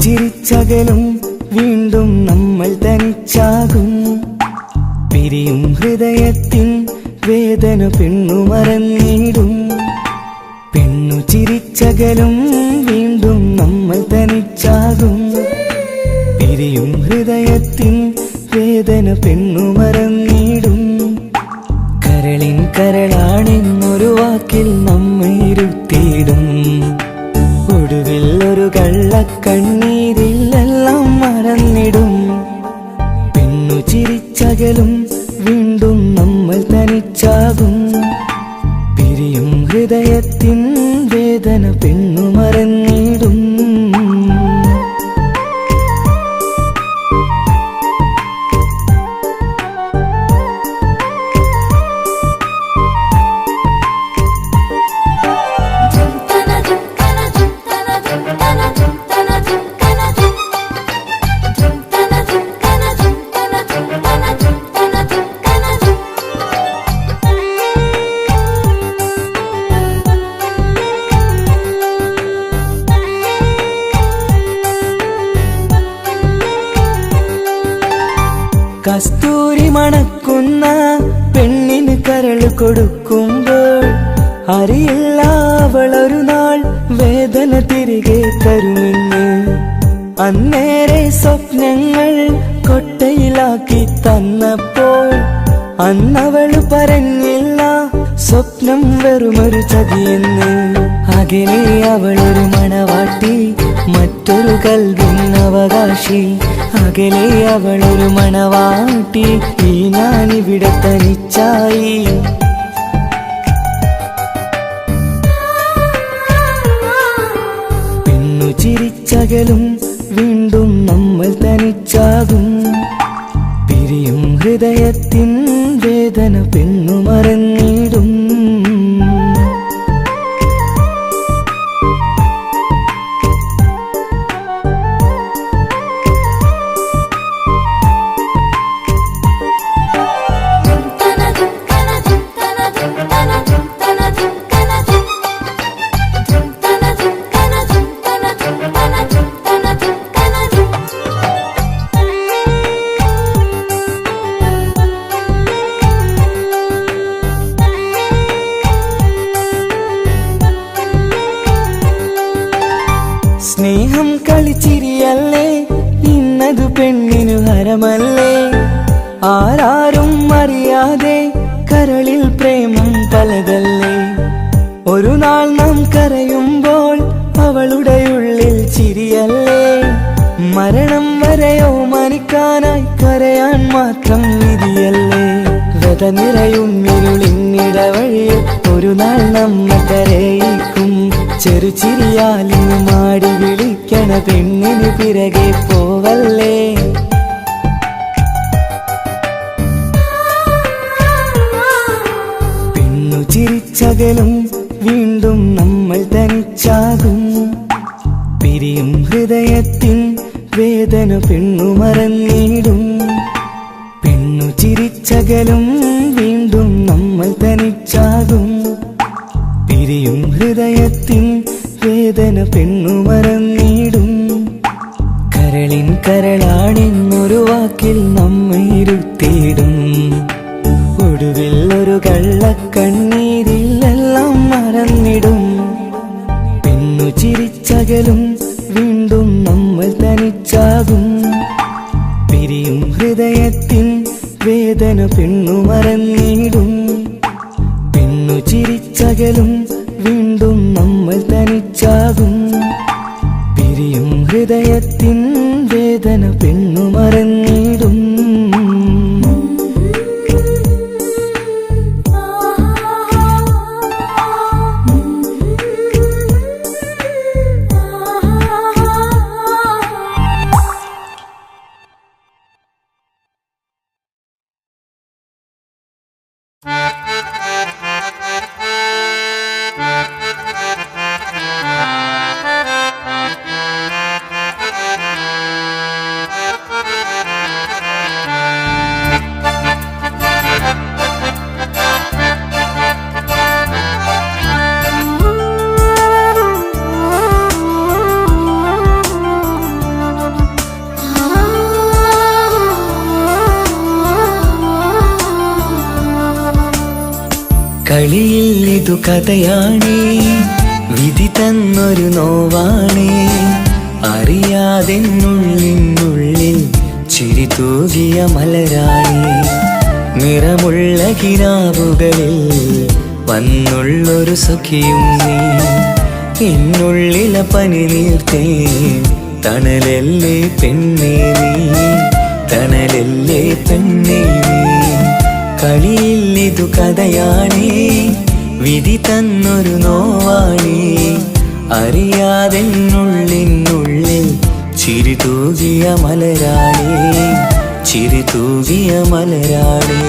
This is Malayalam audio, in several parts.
ചിരിച്ചകലും വീണ്ടും നമ്മൾ തനിച്ചാകും. പിരിയും ഹൃദയത്തിൻ വേദന പെണ്ണു മറന്നിടും. പെണ്ണു ചിരിച്ചകലും വീണ്ടും നമ്മൾ തനിച്ചാകും. പിരിയും ഹൃദയത്തിൻ വേദന പെണ്ണു മറന്നിടും. കരളിൻ കരളാണെന്നൊരു വാക്കിൽ നമ്മെ ഇരുത്തിയിടും. ഒടുവിൽ ഒരു കള്ളക്കണ്ണീരിലെല്ലാം മറന്നിടും. പെണ്ണു ചിരിച്ചകലും വീണ്ടും നമ്മൾ തനിച്ചാകും. പിരിയും ഹൃദയത്തിൻ വേദന പെണ്ണു മറന്നിടും. കസ്തൂരി മണക്കുന്ന പെണ്ണിന് കരൾ കൊടുക്കുമ്പോൾ അറിയില്ല അവളൊരു നാൾ വേദന തിരികെ തരുമെന്ന്. അന്നേരെ സ്വപ്നങ്ങൾ കൊട്ടയിലാക്കി തന്നപ്പോൾ അന്നവള് പറഞ്ഞില്ല സ്വപ്നം വെറുമൊരു ചതിയെന്ന്. അകലെ അവളൊരു മണവാട്ടി, മറ്റൊരു കൽവിൻ അവകാശി. അകലെ അവളൊരു മണവാട്ടി, ഈ ഞാനിവിടെ തനിച്ചായി. പെണ്ണു ചിരിച്ചകലും വീണ്ടും നമ്മൾ തനിച്ചാകും. പിരിയും ഹൃദയത്തിൻ വേദന പെണ്ണു മറന്നിടും. സ്നേഹം കളിച്ചിരിയല്ലേ, ഇന്നതു പെണ്ണിനു ഹരമല്ലേ. ആരാരും അറിയാതെ കരളിൽ പ്രേമം പലതല്ലേ. ഒരു നാൾ നാം കരയുമ്പോൾ അവളുടെ ഉള്ളിൽ ചിരിയല്ലേ. മരണം വരെയോ മനിക്കാനായി കരയാൻ മാത്രം വിധിയല്ലേ. വ്യത നിറയും ഇരുളിന്നിടവഴിയിൽ ഒരു നാൾ നമ്മെ കരയിക്കും. ചെറുചിരിയാലിന് മാടി വിളിക്കണ പെണ്ണിന് പിറകെ പോവല്ലേ. പെണ്ണു ചിരിച്ചകലും വീണ്ടും നമ്മൾ തനിച്ചാകും. പിരിയും ഹൃദയത്തിൻ വേദന പെണ്ണു മറന്നിടും. പെണ്ണു ചിരിച്ചകലും വീണ്ടും നമ്മൾ തനിച്ചാകും. പിരിയും ഹൃദയത്തിൻ വേദന പെണ്ണു മറന്നിടും. കരളിൻ കരളാണെന്നൊരു വാക്കിൽ നമ്മെ ഇരുത്തിയിടും. ഒടുവിൽ ഒരു കള്ളക്കണ്ണീരിലെല്ലാം മറന്നിടും. പെണ്ണു ചിരിച്ചകലും വീണ്ടും നമ്മൾ തനിച്ചാകും. പിരിയും ഹൃദയത്തിൻ വേദന പെണ്ണു മറന്നിടും. പെണ്ണു ചിരിച്ചകലും വീണ്ടും നമ്മൾ തനിച്ചാകും. പിരിയും ഹൃദയത്തിൻ വേദന പെണ്ണു മറന്നിടും. കളിയിൽ ഇതു കഥയാണേ, വിധി തന്നൊരു നോവാണേ. അറിയാതെന്നുള്ളിനുള്ളിൽ ചിരി തൂകിയ മലരാണേ. നിറമുള്ള കിനാവുകളിൽ വന്നുള്ളൊരു സഖിയും നീ. എന്നുള്ളില പനി നീർത്തേ തണലല്ലേ പെണ്ണേ നീ, തണലല്ലേ പെണ്ണേ നീ. കളിയിൽ ഇതു കഥയാണേ, വിധി തന്നൊരു നോവാണേ. അറിയാതെന്നുള്ളിനുള്ളിൽ ചിരി തൂകിയ മലരാണേ, ചിരി തൂകിയ മലരാണേ.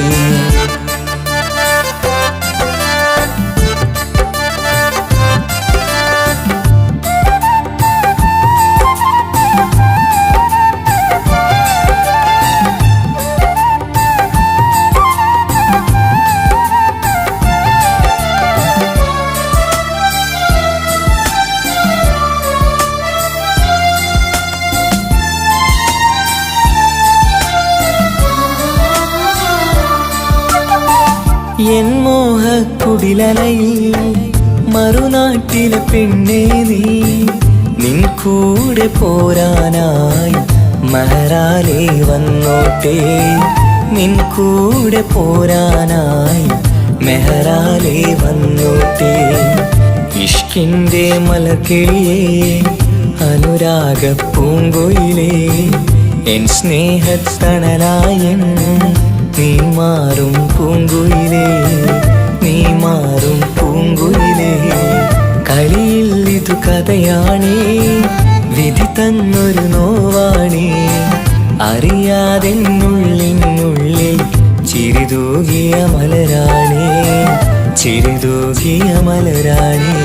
എൻ മോഹക്കുടിലലയിൽ മറുനാട്ടിലെ പെണ്ണേ നീ. നിൻ കൂടെ പോരാനായി മഹറാലേ വന്നോട്ടെ, നിൻ കൂടെ പോരാനായി മെഹറാലേ വന്നോട്ടെ. ഇഷ്കിൻ്റെ മലർക്കിളിയേ അനുരാഗ പൂങ്കൊയിലേ, എൻ സ്നേഹത്തണലായൻ നീ മാറും പൂങ്കുയിലേ, നീ മാറും പൂങ്കുയിലേ. കളിയിൽ ഇതു കഥയാണേ, വിധി തന്നൊരു നോവാണേ. അറിയാതെന്നുള്ളിനുള്ളിൽ ചിരി തൂകിയ മലരാണേ, ചിരി തൂകിയ മലരാണേ.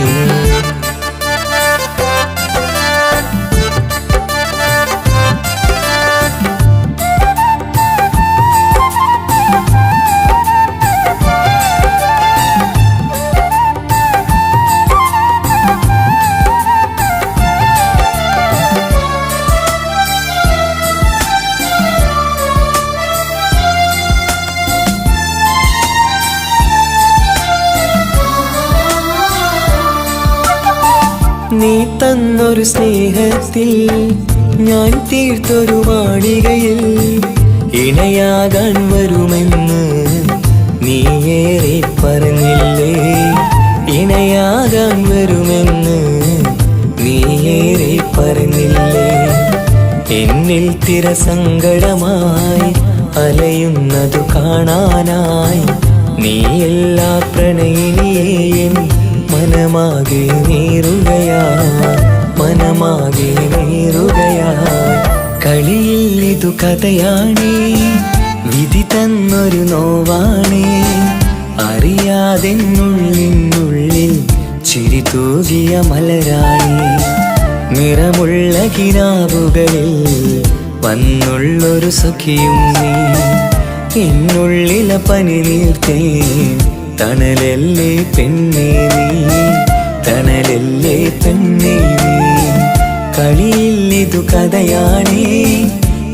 നീ തന്നൊരു സ്നേഹത്തിൽ ഞാൻ തീർത്തൊരു മാളികയിൽ ഇണയാകാൻ വരുമെന്ന് നീയേറെ പറഞ്ഞില്ലേ, ഇണയാകാൻ വരുമെന്ന് നീയേറെ പറഞ്ഞില്ലേ. എന്നിൽ തിരസങ്കടമായി അലയുന്നതു കാണാനായി നീ എല്ലാ പ്രണയിനിയേയും മനമാകെ നീറുകയായി, മനമാകെ നീറുകയായി. കളിയിൽ ഇതു കഥയാണേ, വിധി തന്നൊരു നോവാണേ. അറിയാതെന്നുള്ളിനുള്ളിൽ ചിരി തൂകിയ മലരാണേ. നിറമുള്ള കിനാവുകളിൽ വന്നുള്ളൊരു സഖിയും നീ. എന്നുള്ളില പനി നീർത്തേ തണലല്ലേ പെണ്ണേ നീ, തണലല്ലേ പെണ്ണേ നീ. കളിയിൽ ഇതു കഥയാണേ,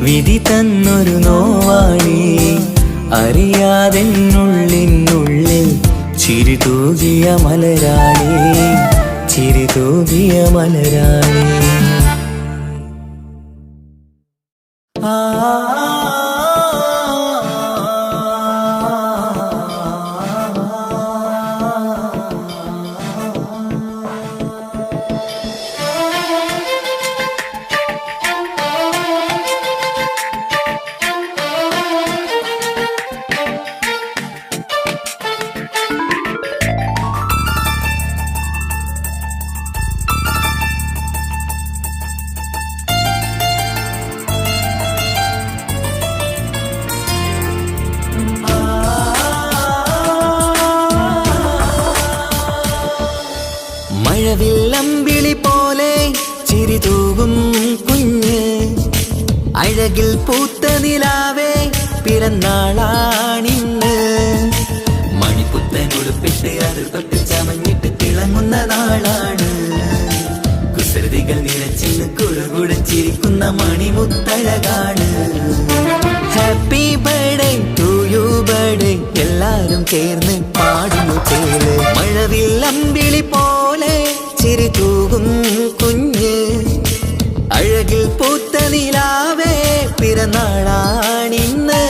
വിധി തന്നൊരു നോവാണേ. അറിയാതെന്നുള്ളിനുള്ളിൽ ചിരി തൂകിയ മലരാണേ, ചിരി തൂകിയ മലരാണേ. ആ മഴവില്ലമ്പിളി പോലെ ചിരി തൂകും കുഞ്ഞ്, അഴകിൽ പൂത്ത നിലാവേ പിറന്നാളാണിന്ന്. മണിപ്പുത്തൻ ഉടുപ്പിട്ട് അത് തൊട്ട് ചമഞ്ഞിട്ട് തിളങ്ങുന്ന നാളാണ്. കുസൃതികൾ നിറച്ചിന്ന് കുറുകുടച്ചിരിക്കുന്ന മണിമുത്തഴകാണ്. Happy birthday to you birthday എല്ലാരും ചേർന്ന് പാടുന്നു ചേല് മഴവിൽ അമ്പിളി പോലെ ചിരി തൂകും കുഞ്ഞ് അഴകിൽ പൂത്ത നിലാവേ പിറന്നാളാണിന്ന്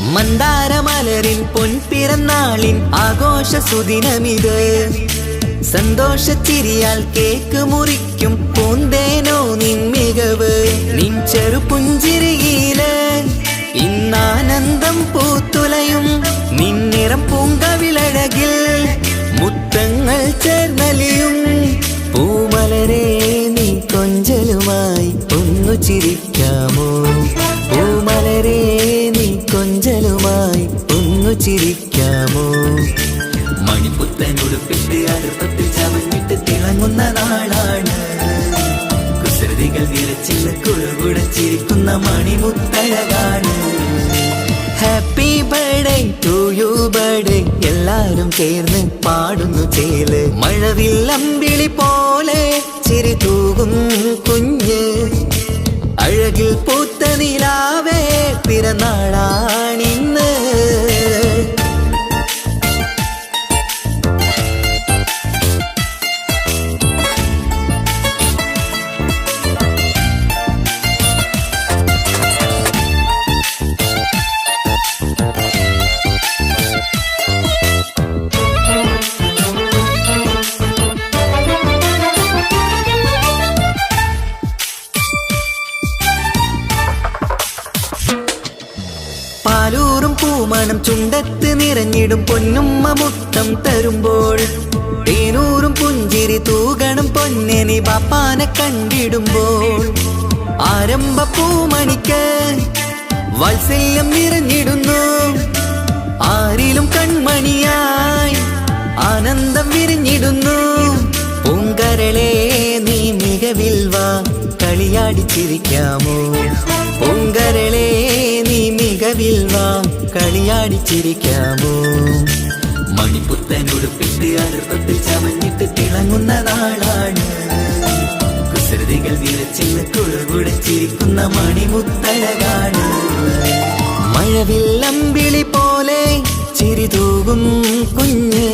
മന്ദാരമലരിൻ പൊൻപിറന്നാളിൻ ആഘോഷ സുദിനമിത് സന്തോഷച്ചിരിയാൽ കേക്ക് മുറിക്കും പൂന്തേനോ നിൻ മികവ് നിൻ ചെറുപുഞ്ചിരിയില് ഇന്നാനന്ദം പൂത്തുലയും നിന്നിറം പൂങ്കവിളഴകിൽ മുത്തങ്ങൾ ചേർന്നലിയും പൂമലരെ നീ കൊഞ്ചലുമായി ഒന്നു ചിരിക്കാമോ പൂമലരെ നീ കൊഞ്ചലുമായി ഒന്നു ചിരിക്കാമോ മണിപ്പുത്തൻ ഉടുപ്പിട്ട് അടുപ്പത്തിൽ ചമഞ്ഞിട്ട് തിളങ്ങുന്ന നാളാണ് കുസൃതികൾ വിരച്ചിന്ന് കുഴുകുടച്ചിരിക്കുന്ന മണിമുത്തഴകാണ് happy birthday to you birthday എല്ലാരും ചേർന്ന് പാടുന്നു ചേല് മഴവിൽ അമ്പിളി പോലെ ചിരി തൂകും കുഞ്ഞ് അഴകിൽ പൂത്ത നിലാവേ പിറന്നാളാണിന്ന് പാലൂറും പൂമണം ചുണ്ടത്ത് നിറഞ്ഞിടും പൊന്നുമ്മ മുത്തം തരുമ്പോൾ തേനൂറും പുഞ്ചിരി തൂകണം പൊന്നനി ബാപ്പാനെ കണ്ടിടുമ്പോൾ ആരംഭ പൂമണിക്ക് വാത്സല്യം നിറഞ്ഞിടുന്നു ആരിലും കൺമണിയായി ആനന്ദം വിരിഞ്ഞിടുന്നു പൂങ്കരളെ നീ മികവിൽ വാ കളിയാടിച്ചിരിക്കാമോ പൂങ്കരളെ നീ മികവിൽ വാ കളിയാടിച്ചിരിക്കാമോ മണിപ്പുത്തൻ ഉടുപ്പിട്ട് അടുപ്പത്തിൽ ചമഞ്ഞിട്ട് തിളങ്ങുന്ന നാളാണ് കുസൃതികൾ വിരച്ചിന്ന് കുഴുകുടച്ചിരിക്കുന്ന മണിമുത്തഴകാണ് മഴവിൽ അമ്പിളി പോലെ ചിരി തൂകും കുഞ്ഞ്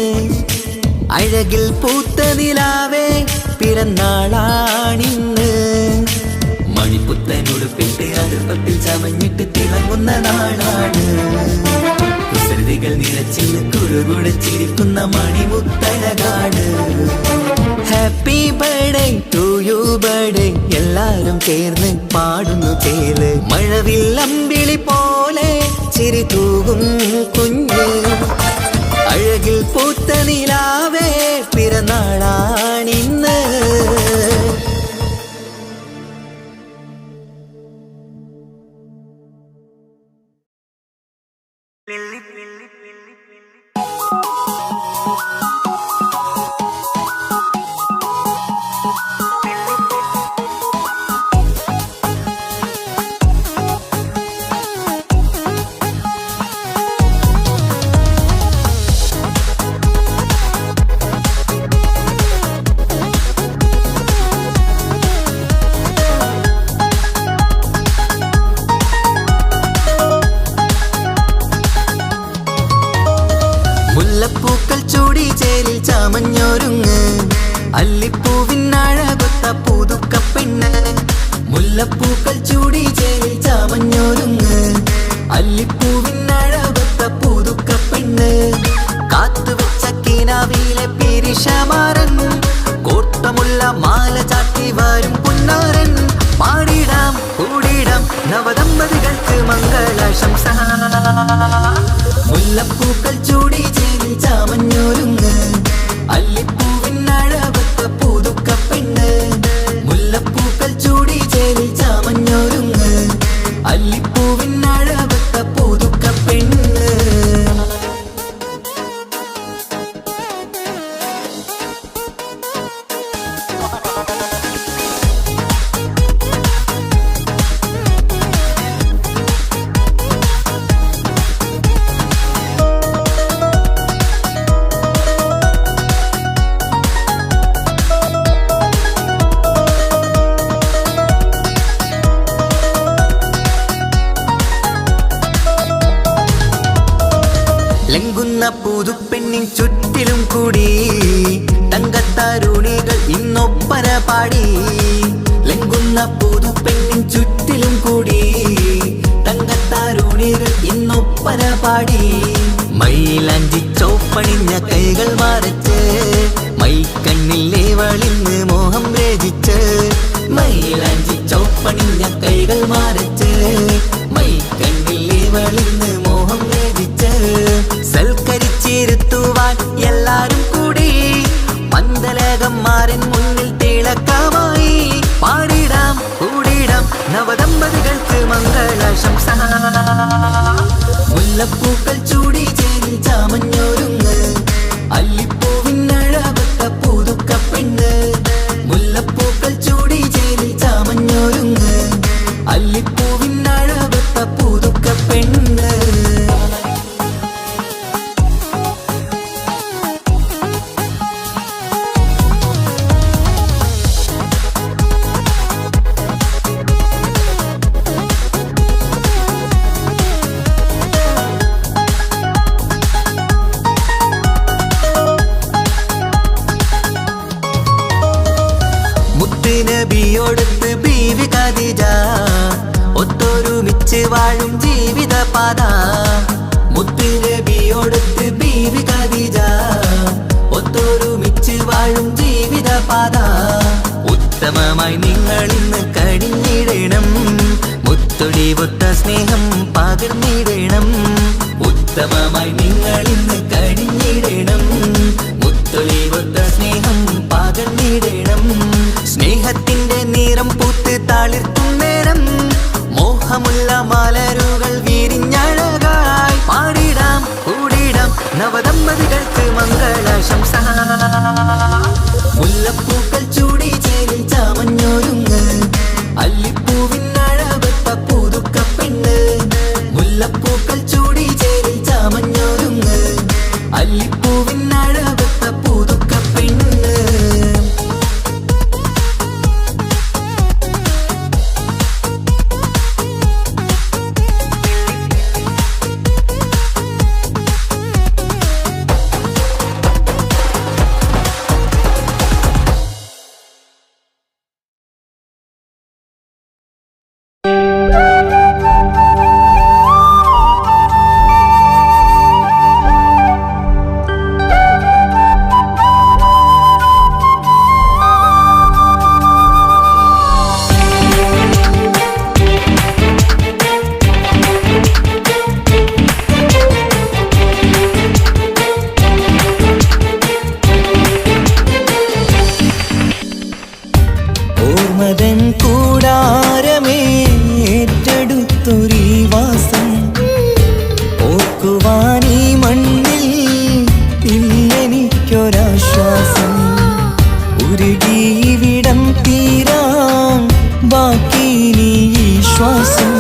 അഴകിൽ പൂത്ത നിലാവേ പിറന്നാളാണിന്ന് മണിപ്പുത്തൻ ഉടുപ്പിട്ട് അടുപ്പത്തിൽ ചമഞ്ഞിട്ട് തിളങ്ങുന്ന നാളാണ് കുസൃതികൾ നിറച്ചിന്ന് കുഴുകുടച്ചിരിക്കുന്ന മണിമുത്തഴകാണ് happy birthday to you birthday എല്ലാരും ചേർന്ന് പാടുന്നു ചേല് മഴവിൽ അമ്പിളി പോലെ ചിരി തൂകും കുഞ്ഞ് അഴകിൽ പൂത്ത നിലാവേ പിറന്നാളാണിന്ന് മുല്ലപ്പൂക്കൾ ചൂടി ചേലിൽ ചാമഞ്ഞൊരുങ്ങ് അല്ലിപ്പൂവിനഴകൊത്ത പുതുക്കപ്പെണ്ണ് മുല്ലപ്പൂക്കൾ ചൂടി ചേലിൽ ചാമഞ്ഞൊരുങ്ങ് അല്ലിപ്പൂവിനഴകൊത്ത പുതുക്കപ്പെണ്ണ് കാത്തുവെച്ച കിനാവിലെ പിരിശമാരൻ കോട്ടമുള്ള മാല ചാട്ടി വരും പുന്നാരൻ പാടിടാം കൂടിടാം നവദമ്പതികൾക്ക് മംഗളാശംസ മുല്ലപ്പൂക്കൾ ചൂടി ചേലിൽ ചാമഞ്ഞൊരുങ്ങ് അല്ലിപ്പൂവിനഴകൊത്ത പുതുക്കപ്പെണ്ണ് മുല്ലപ്പൂക്കൾ ചൂടി ചേലിൽ ചാമഞ്ഞൊരുങ്ങ് അല്ലിപ്പൂവിനഴകൊത്ത പുതുക്കപ്പെണ്ണ് പുതുപ്പെണ്ണിൻ ചുറ്റിലും കൂടി തങ്കത്താരുണികൾ ഇന്നൊപ്പന പാടി. ലംഘുന്ന പുതുപ്പെണ്ണിൻ ചുറ്റിലും കൂടി തങ്കത്താരുണികൾ ഇന്നൊപ്പന പാടി. മൈലാഞ്ചി ചോപ്പണിഞ്ഞ കൈകൾ മറച്ച് മൈക്കണ്ണിലെ വളിന്ന് മോഹം രചിച്ച്. മൈലാഞ്ചി ചോപ്പണിഞ്ഞ കൈകൾ മറച്ച് മൈക്കണ്ണിലെ വളിന്ന് മോഹം രചിച്ച്. സൽക്കരിച്ചിരുത്തുവാൻ എല്ലാരും കൂടി പന്തലകന്മാരൻ മുന്നിൽ തിളക്കമായി. പാടിടാം കൂടിടാം നവദമ്പതികൾക്ക് മംഗളാശംസ. മുല്ലപ്പൂക്കൾ ചൂടി ചേരിൽ ചാമഞ്ഞൊരുങ്ങ് അല്ലിപ്പൂവിനഴവത്ത പുതുക്കപ്പെണ്ണ്. മുല്ലപ്പൂക്കൾ ചൂടി ചേരിൽ ചാമഞ്ഞൊരുങ്ങ് അല്ലിപ്പൂവിനഴവത്ത പുതുക്കപ്പെണ്ണ്. നബിയോടൊത്ത് ബീവി ഖദീജ ഒത്തൊരുമിച്ച് വാഴും ജീവിത പാത. മുത്ത് നബിയോടൊത്ത് ബീവി ഖദീജ ഒത്തൊരുമിച്ച് വാഴും ജീവിത പാത. ഉത്തമമായി നിങ്ങൾ ഇന്ന് കഴിഞ്ഞിടണം മുത്തൊടിവൊത്ത സ്നേഹം പകർന്നിടണം. ഉത്തമമായി നിങ്ങൾ ഇന്ന് കഴിഞ്ഞിടണം മുത്തൊടിവൊത്ത സ്നേഹം പകർന്നിടണം. സ്നേഹത്തിന്റെ നിറം പൂത്ത് താളിർത്തും നേരം മോഹമുള്ള മലരുകൾ വിരിഞ്ഞഴകായി. പാടിടാം കൂടിടാം നവദമ്പതികൾക്ക് മംഗളാശംസ. മുല്ലപ്പൂക്കൾ ചൂടി ചേരിൽ ചാമഞ്ഞൊരുങ്ങ് അല്ലിപ്പൂവിനഴവത്ത പുതുക്കപ്പെണ്ണ്. മുല്ലപ്പൂക്കൾ ചൂടി ചേരിൽ ചാമഞ്ഞൊരുങ്ങ് അല്ലിപ്പൂവിനഴവത്ത പുതുക്കപ്പെണ്ണ്. ഓർമ്മതൻ കൂടാരമേ ഏറ്റെടുത്തൊരീ വാസം. ഓർക്കുവാനീ മണ്ണിൽ ഇല്ലെനിക്കൊരാശ്വാസം. ഉരുകിവിടം തീരാൻ ബാക്കി നീ ഈ ശ്വാസം.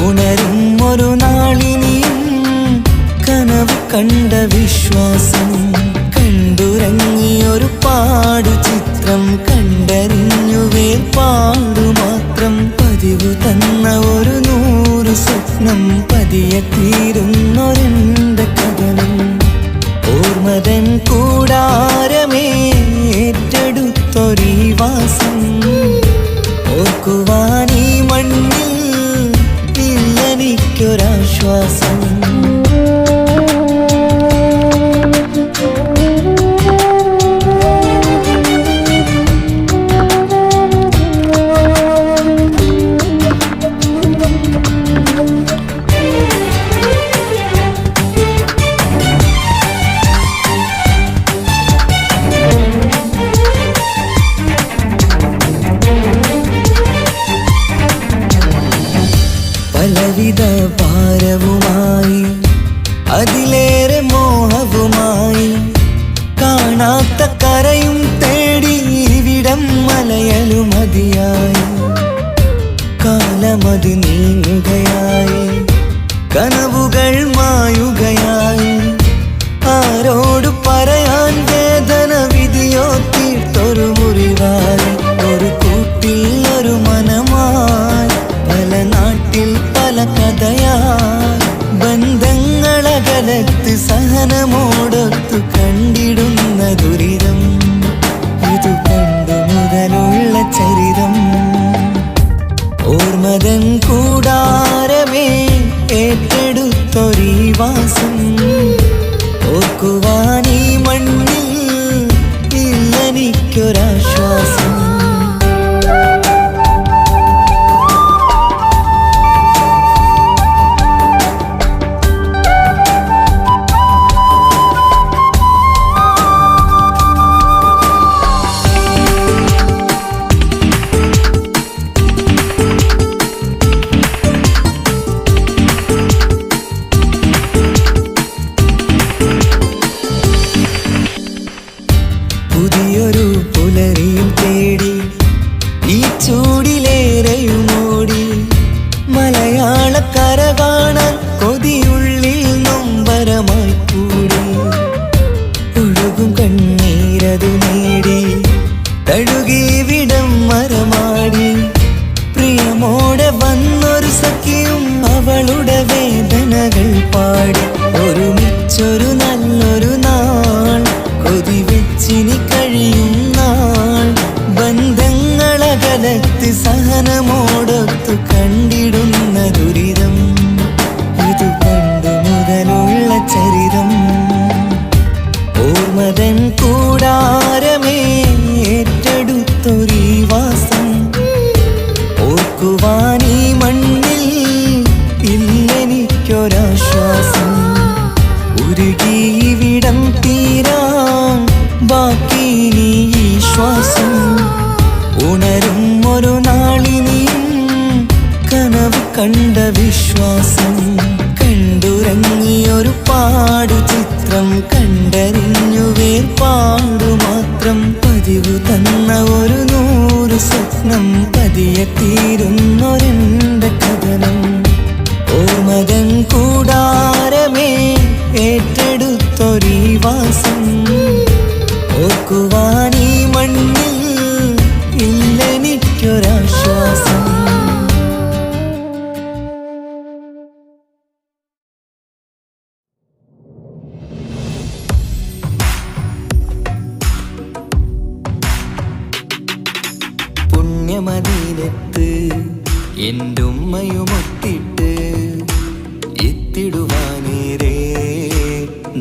ഉണരും ഒരു നാളിനിയും കനവ് കണ്ട വിശ്വാസം. കണ്ടുറങ്ങിയൊരു പാടു ചിത്രം കണ്ടറിഞ്ഞു വേർപാടുമാത്രം. പതിവു തന്ന ഒരു 100 സ്വപ്നം പതിയെ തീരുന്നൊരെന്റെ കഥനം. ഓർമ്മതൻ കൂടാരമേ ഏറ്റെടുത്തൊരീ വാസം. ഓർക്കുവാനീ മണ്ണിൽ ഇല്ലെനിക്കൊരാശ്വാസം. പലവിധ ഭാരവുമായി അതിലേറെ മോഹവുമായി കാണാത്ത കരയും തേടി ഇവിടം മലയലും മതിയായി. കാലമത് നീങ്ങുകയായി കനവുകൾ മായുകയായി. ആരോട് പറയാൻ വേദന വിധിയോ തീർത്തൊരു മുറിവായി. ഒരു കൂട്ടിൽ ഒരു മനമായി പല നാട്ടിൽ പല കഥയായി. ബന്ധങ്ങളകലത്ത് സഹന സഹനമോടൊത്തു കണ്ടിടുന്ന ദുരിതം. ഇതു പണ്ടു മുതലുള്ള ചരിതം. ഓർമ്മതൻ കൂടാരമേ ഏറ്റെടുത്തൊരീ വാസം. ഓർക്കുവാനീ മണ്ണിൽ ഇല്ലെനിക്കൊരാശ്വാസം. പുതിയൊരു പുലരിയും തേടി ഈ ചൂടിലേറെയുമോടി. മലയാളക്കര കാണാൻ കൊതിയുള്ളിൽ നൊമ്പരമായി കൂടി. ഒഴുകും കണ്ണീരതു നേടി തഴുകി വിടം മരമാടി. പ്രിയമോടെ വന്നൊരു സഖിയും അവളുടെ വേദനകൾ പാടി. ഒരുമിച്ചൊരു നല്ലൊരു നാൾ കൊതി വെച്ചിനി കഴിയും നാൾ. ബന്ധങ്ങളകലത്ത് സഹനമോടൊത്തു കണ്ടിടുന്ന ദുരിതം. ഇതു പണ്ടു മുതലുള്ള ചരിതം. ഓർമ്മതൻ കൂടാരമേ ഏറ്റെടുത്തൊരീ വാസം. ഓർക്കുവാനീ മണ്ണിൽ ഇല്ലെനിക്കൊരാശ്വാസം. ഉരുകിവിടം തീരാൻ ബാക്കി നീ ഈ ശ്വാസം. ഉണരും ഒരു നാളിനിയും കനവ് കണ്ട വിശ്വാസം. കണ്ടുറങ്ങിയൊരു പാടു ചിത്രം കണ്ടറിഞ്ഞു വേർപാടു മാത്രം. പതിവ് തന്ന ഒരു 100 സ്വപ്നം പതിയെ തീരുന്നൊരെന്റെ കഥനം. ഓർമ്മതൻ കൂടാരമേ ഏറ്റെടുത്തൊരീ വാസം. ഓർക്കുവാനീ മണ്ണിൽ ഇല്ലെനിക്കൊരാശ്വാസം. പുണ്യമദീനത്ത് എൻ്റെ ഉമ്മയുമൊത്തിട്ട് എത്തിടുവാനേരേ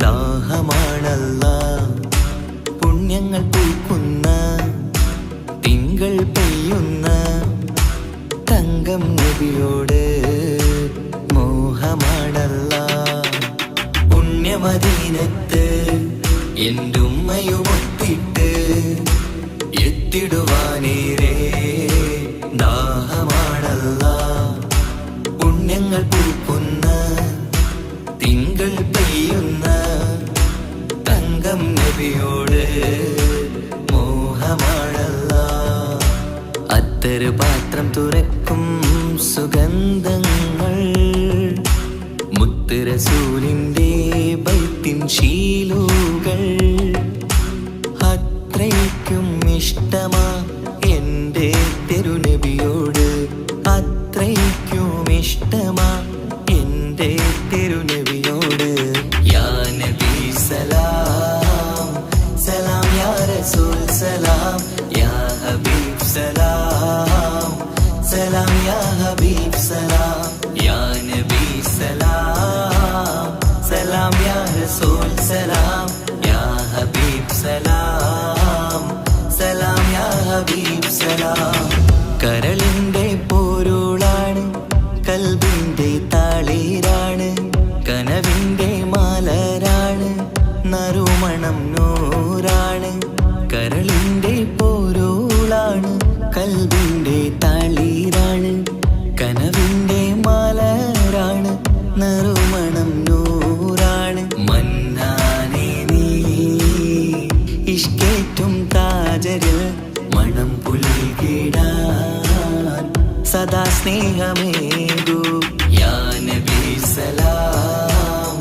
ദാഹമാണല്ലാ. പുണ്യങ്ങൾ പൂക്കുന്ന തിങ്കൾ പെയ്യുന്ന തങ്കം നബിയോട് മോഹമാണല്ലാ. പുണ്യമദീനത്ത് എൻ്റെ ഉമ്മയുമൊത്തിട്ട് എത്തിടുവാനേരേ ദാഹമാണല്ലാ. പുണ്യങ്ങൾ പൂക്കുന്ന തിങ്കൾ പെയ്യുന്ന തങ്കം നബിയോട് മോഹമാണല്ലാ. അത്തരു പാത്രം തുറക്കും സുഗന്ധങ്ങൾ മുത്ത് റസൂലിൻ്റെ ബൈത്തിൻ ശീലുകൾ. അത്രയ്ക്കും ഇഷ്ടമാ എൻ്റെ തിരുനബിയോട്. അത്രയ്ക്കും ഇഷ്ടമാ എൻ്റെ തിരുനബിയോട്. യാ നബി സലാം സലാം യാ റസൂൽ സലാം യാ ഹബീബ് സലാം സലാം യാ ഹബീബ് സലാം യാ നബി സലാം സലാം യാ റസൂൽ സലാം യാ ഹബീബ് സലാം സലാം യാ ഹബീബ് സലാം. കരളിൻ്റെ പോരുളാണ് കൽബിൻ്റെ താളീരാണ്. കനവിൻ്റെ മാലരാണ് നറുമണം നൂറാണ്. കരളിൻ്റെ പോരുളാണ് കൽബിൻ്റെ താളീരാണ്. കനവിൻ്റെ മാലരാണ് നറുമണം നൂറാണ്. മന്നാനേ നീ ഇഷ്കേറ്റും താജരിൽ മണം പുൽകിടാൻ സദാ സ്നേഹമേകൂ. യാ നബി സലാം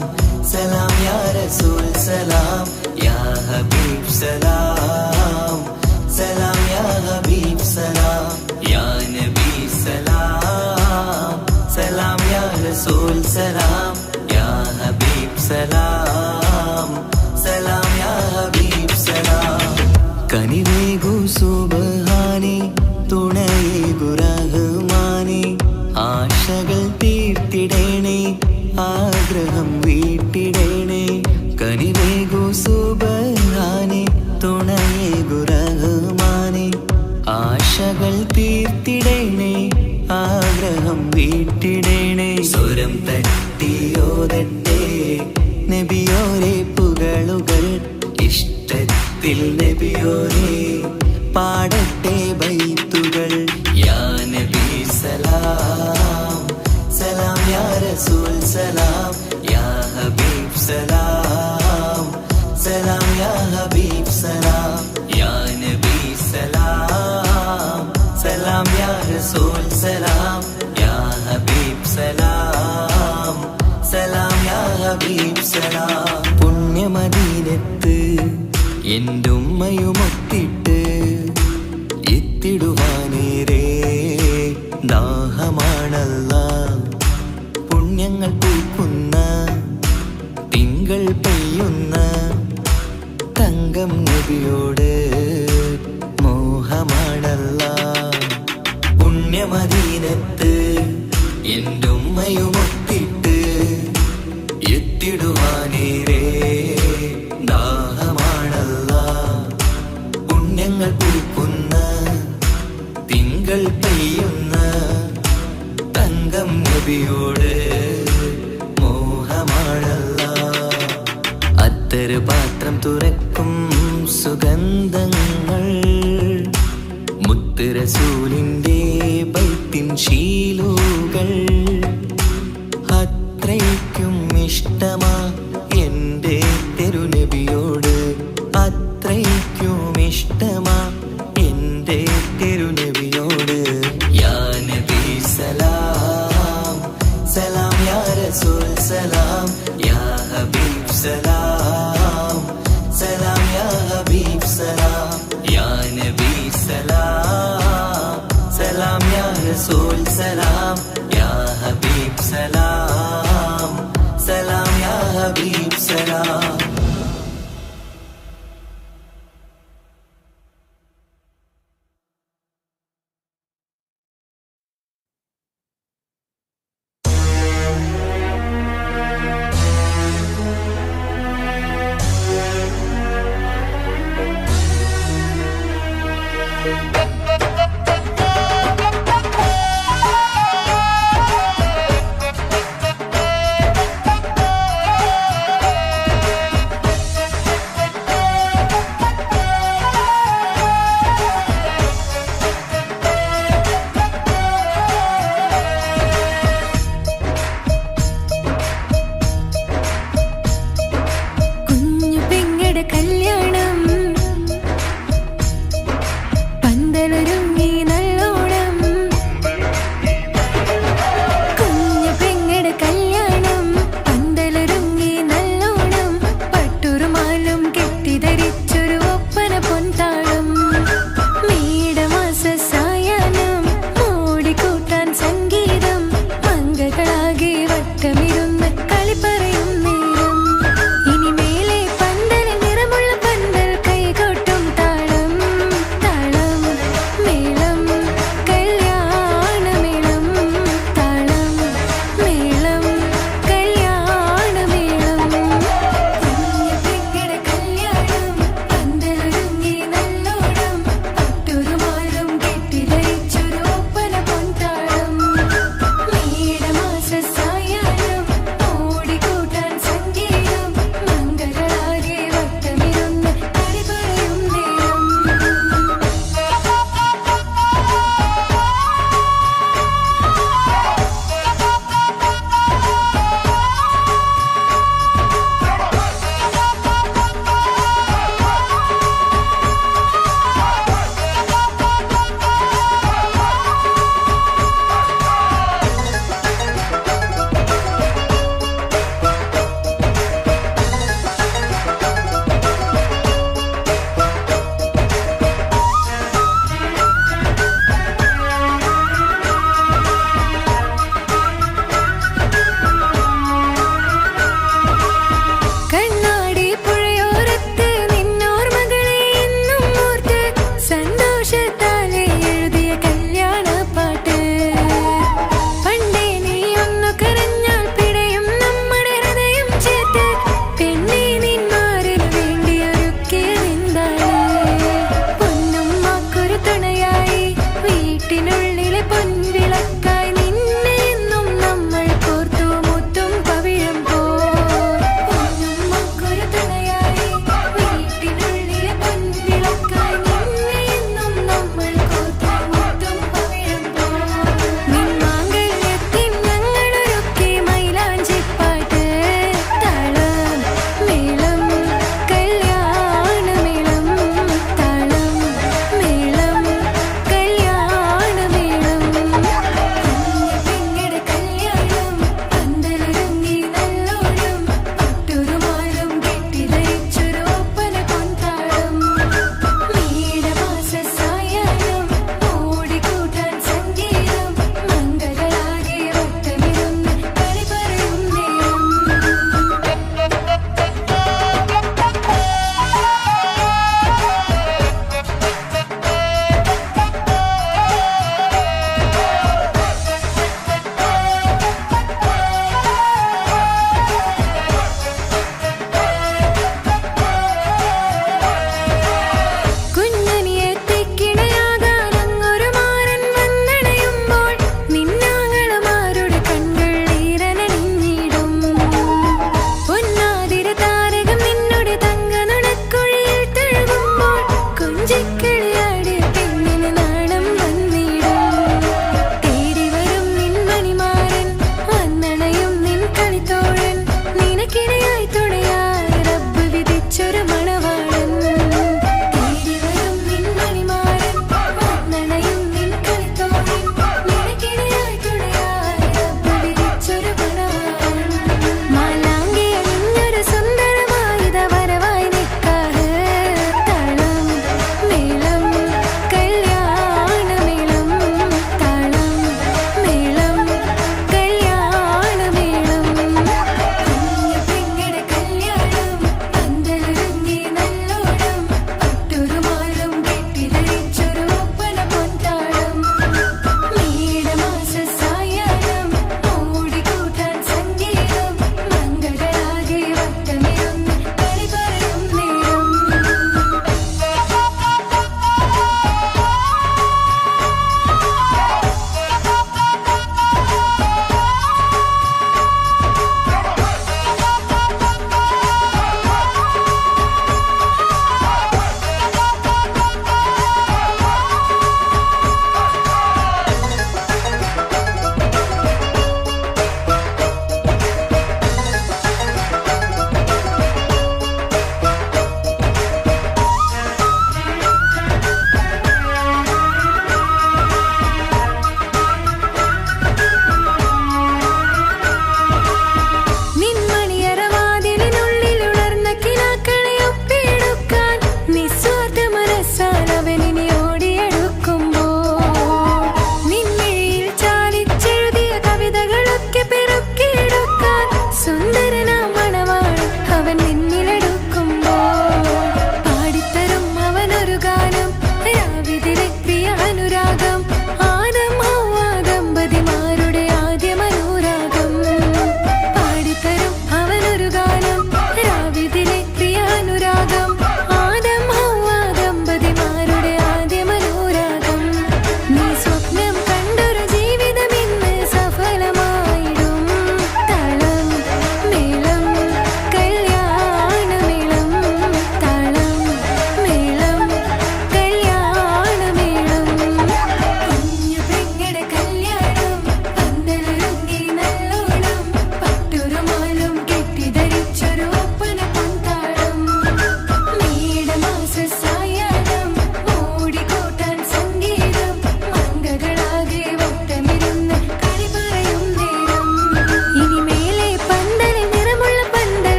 സലാം യാ റസൂൽ സലാം യാ ഹബീബ് സലാം സലാം യാ ഹബീബ് സലാം യാ നബി സലാം സലാം യാ റസൂൽ സലാം യാ ഹബീബ് സലാം സലാം യാ ഹബീബ് സലാം. കനിവേഗു സുബ്ഹാനേ തുണയേകു റഹ്മാനേ, ആശകൾ തീർത്തിടേണേ ആഗ്രഹം വീട്ടിടേണേ. കനിവേഗു സുബ്ഹാനേ തുണയേകു റഹ്മാനേ, ആശകൾ തീർത്തിടേണേ ആഗ്രഹം വീട്ടിടേണേ. സ്വരം തട്ടിയോതട്ടെ നബിയോരെ പുകളുകൾ, ഇഷ്ടത്തിൽ നബിയോരെ പാടട്ടെ ബൈത്തുകൾ. യാ നബി സലാം സലാം യാ റസൂൽ സലാം, യാ ഹബീബ് സലാം സലാം യാ ഹബീബ് സലാം. യാ നബി സലാം സലാം യാ റസൂൽ സലാം, യാ ഹബീബ് സലാം സലാം യാ ഹബീബ് സലാം. പുണ്യമദീനത്ത് എൻ്റെ ഉമ്മയുമൊത്തിട്ട് എത്തിടുവാനേരേ ദാഹമാണല്ലാ. പുണ്യങ്ങൾ പൂക്കുന്ന തിങ്കൾ പെയ്യുന്ന തങ്കം നബിയോട് മോഹമാണല്ലാ. പുണ്യമദീനത്ത് എൻ്റെ ഉമ്മയുമൊത്തിട്ട് എത്തിടുവാനേരേ ദാഹമാണല്ലാ. പുണ്യങ്ങൾ പൂക്കുന്ന തിങ്കൾ പെയ്യുന്ന തങ്കം നബിയോട് മോഹമാണല്ലാ. അത്തറ് പാത്രം തുറക്കും സുഗന്ധങ്ങൾ, മുത്ത് റസൂലിൻ്റെ ബൈത്തിൻ ശീലുകൾ. അത്രയ്ക്കും ഇഷ്ടമാ എൻ്റെ തിരുനബിയോട്, അത്രയ്ക്കും ഇഷ്ടമാ എൻ്റെ തിരുനബിയോട്. യാ നബി സലാം സലാം യാ റസൂൽ സലാം, യാ ഹബീബ് സലാം സലാം യാ ഹബീബ് സലാം. യാ നബി സലാം സലാം യാ റസൂൽ സലാം, യാ ഹബീബ് സലാം സലാം യാ ഹബീബ് സലാം.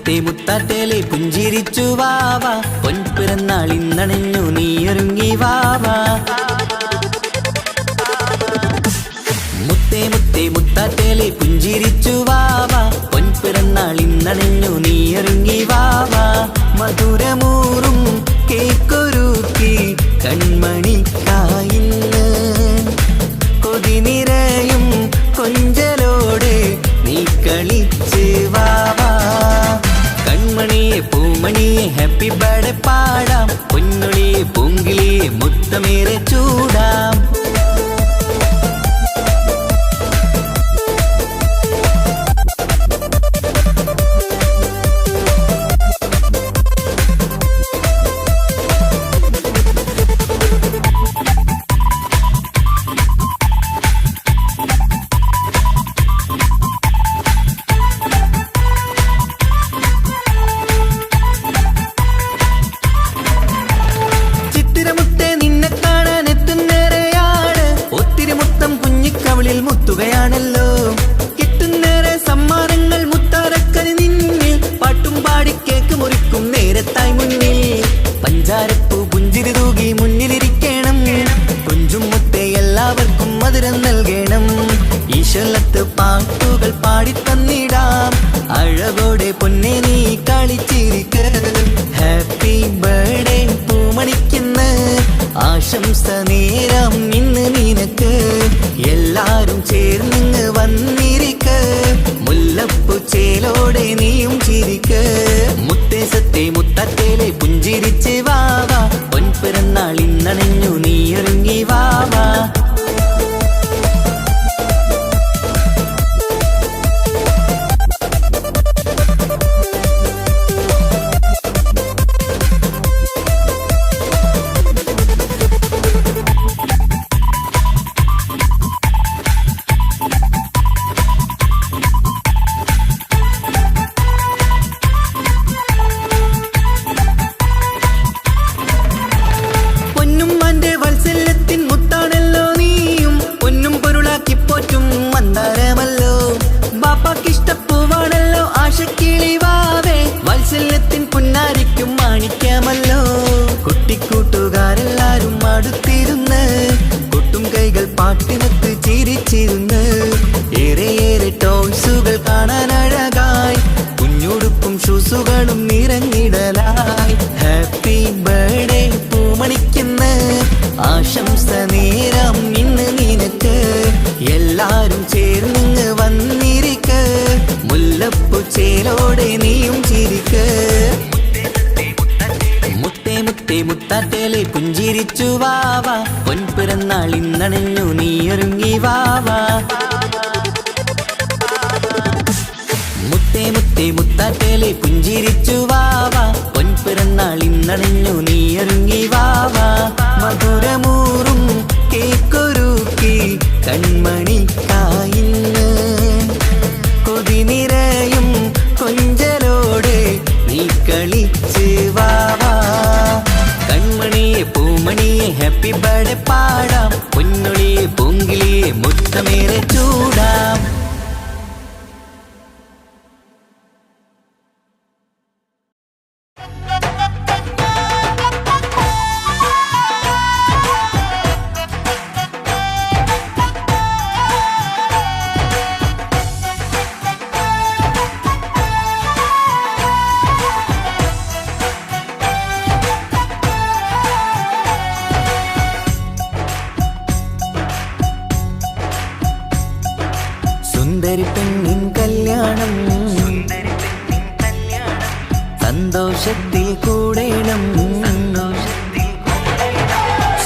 മുത്തേ മുത്താറ്റേലെ പുഞ്ചിരിച്ചു വാവാ പൊൻപിറന്നാൾ ഇന്നണഞ്ഞു നീയൊരുങ്ങി വാവാ മുത്തേ മുത്തേ മുത്താറ്റേലെ പുഞ്ചിരിച്ചു വാവാ പൊൻപിറന്നാൾ ഇന്നണഞ്ഞു നീയൊരുങ്ങി വാവാ മധുരമൂറും കേക്കൊരുക്കി കൺമണിക്കായിന്ന് കൊതി നിറയും കൊഞ്ചലോടെ നീ കളിച്ച് വാവാ കൺമണിയെ പൂമണിയെ ഹാപ്പി ബർത്ത്ഡേ പാടാം പൊന്നൊളിയെ പൂങ്കിളിയെ മുത്തമേറെ ചൂടാം മുത്തുകയാണല്ലോ കിട്ടുന്നേറെ സമ്മാനങ്ങൾ മുത്താരക്കനി നിന്നിൽ പാട്ടും പാടി കേക്ക് മുറിക്കും നേരത്തായി മുന്നിൽ പഞ്ചാരപ്പൂ പുഞ്ചിരി തൂകി മുന്നിലിരിക്കണം കുഞ്ചും മുത്തേ എല്ലാവർക്കും മധുരം നൽകണം ഈശ്വലത്ത് പാട്ടുകൾ പാടിത്തന്നിടാം അഴകോടെ പൊന്നെ നീ കളിച്ചിരിക്ക ഹാപ്പി ബർത്ത്ഡേ പൂമണിക്കുന്ന ആശംസ നേരം ഇന്ന് നിനക്ക് എല്ലാരും ചേർന്നിങ്ങ് വന്നിരിക്ക മുല്ലപ്പൂ ചേലോടെ നീയും ചിരിക്ക് മുത്തേ സത്തേ മുത്തത്തേലെ പുഞ്ചിരിച്ച് വാവാ പൊൻപിറന്നാൾ ഇന്നണഞ്ഞു നീയൊരുങ്ങി വാവാ കുട്ടിക്കൂട്ടുകാരെല്ലാരും അടുത്തിരുന്ന് കൊട്ടും കൈകൾ പാട്ടിനൊത്ത് ചിരിച്ചിരുന്ന് ഏറെ ടോയ്സുകൾ കാണാൻ അഴകായി കുഞ്ഞുടുപ്പും ഷൂസുകളും നിറഞ്ഞിടലായി ഹാപ്പി ബർത്ത്ഡേ പൂമണിക്കുന്ന ആശംസ നേരം ഇന്ന് നിനക്ക് എല്ലാരും ചേർന്നിങ്ങ് വന്നിരിക്ക മുല്ലപ്പൂ ചേലോടെ നീയും ചിരിക്ക് മുത്തേ മുത്താറ്റേലെ പുഞ്ചിരിച്ചു വാവാ പൊൻപിറന്നാൾ ഇന്നണഞ്ഞു നീയൊരുങ്ങി വാവാ മുത്തേ മുത്താറ്റേലെ പുഞ്ചിരിച്ചു വാവാ പൊൻപിറന്നാൾ ഇന്നണഞ്ഞു നീയൊരുങ്ങി വാവാ മധുരമൂറും കേക്കൊരുക്കി കൺമണിക്കായിന്ന് കൊതി നിറയും കൊഞ്ചലോടെ നീ കളിച്ച് വാവാ കൺമണിയെ പൂമണിയെ ഹാപ്പി ബർത്ത്ഡേ പാടാം പൊന്നൊളിയെ പൂങ്കിളിയെ മുത്തമേറെ ചൂടാം സുന്ദരി പെണ്ണിൻ കല്യാണം സന്തോഷത്തിൽ കൂടേണം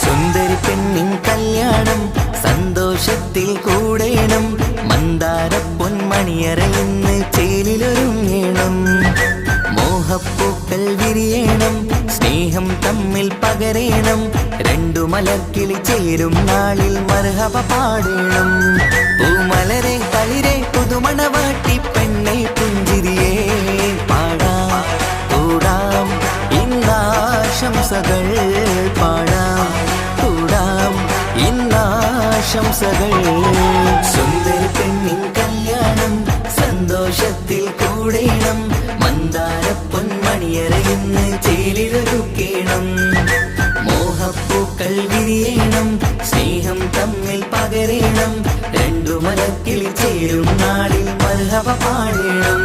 സുന്ദരി പെണ്ണിൻ കല്യാണം സന്തോഷത്തിൽ കൂടേണം മന്ദാര പൊന്മണിയറയിന്ന് ചേലിലൊരുങ്ങേണം മോഹപ്പൂക്കൾ വിരിയണം സ്നേഹം തമ്മിൽ പകരേണം രണ്ടു മലർക്കിളി ചേരും നാളിൽ മർഹബ പാടേണം പൂമലരെ കളിരെ പുതുമണവാട്ടി പെണ്ണെ പുഞ്ചിരിയേ പാടാം കൂടാം ഇന്നാശംസകൾ പാടാം കൂടാം ഇന്നാശംസകൾ സുന്ദരി പെണ്ണിൻ കല്യാണം സന്തോഷത്തിൽ കൂടേണം മന്ദാര മണിയറയിന്ന് ചേലിലൊരുക്കേണം മോഹപ്പൂക്കൾ വിരിയണം സ്നേഹം തമ്മിൽ പകരേണം രണ്ടു മലക്കിളി ചേരും നാളിൽ മർഹബ പാടേണം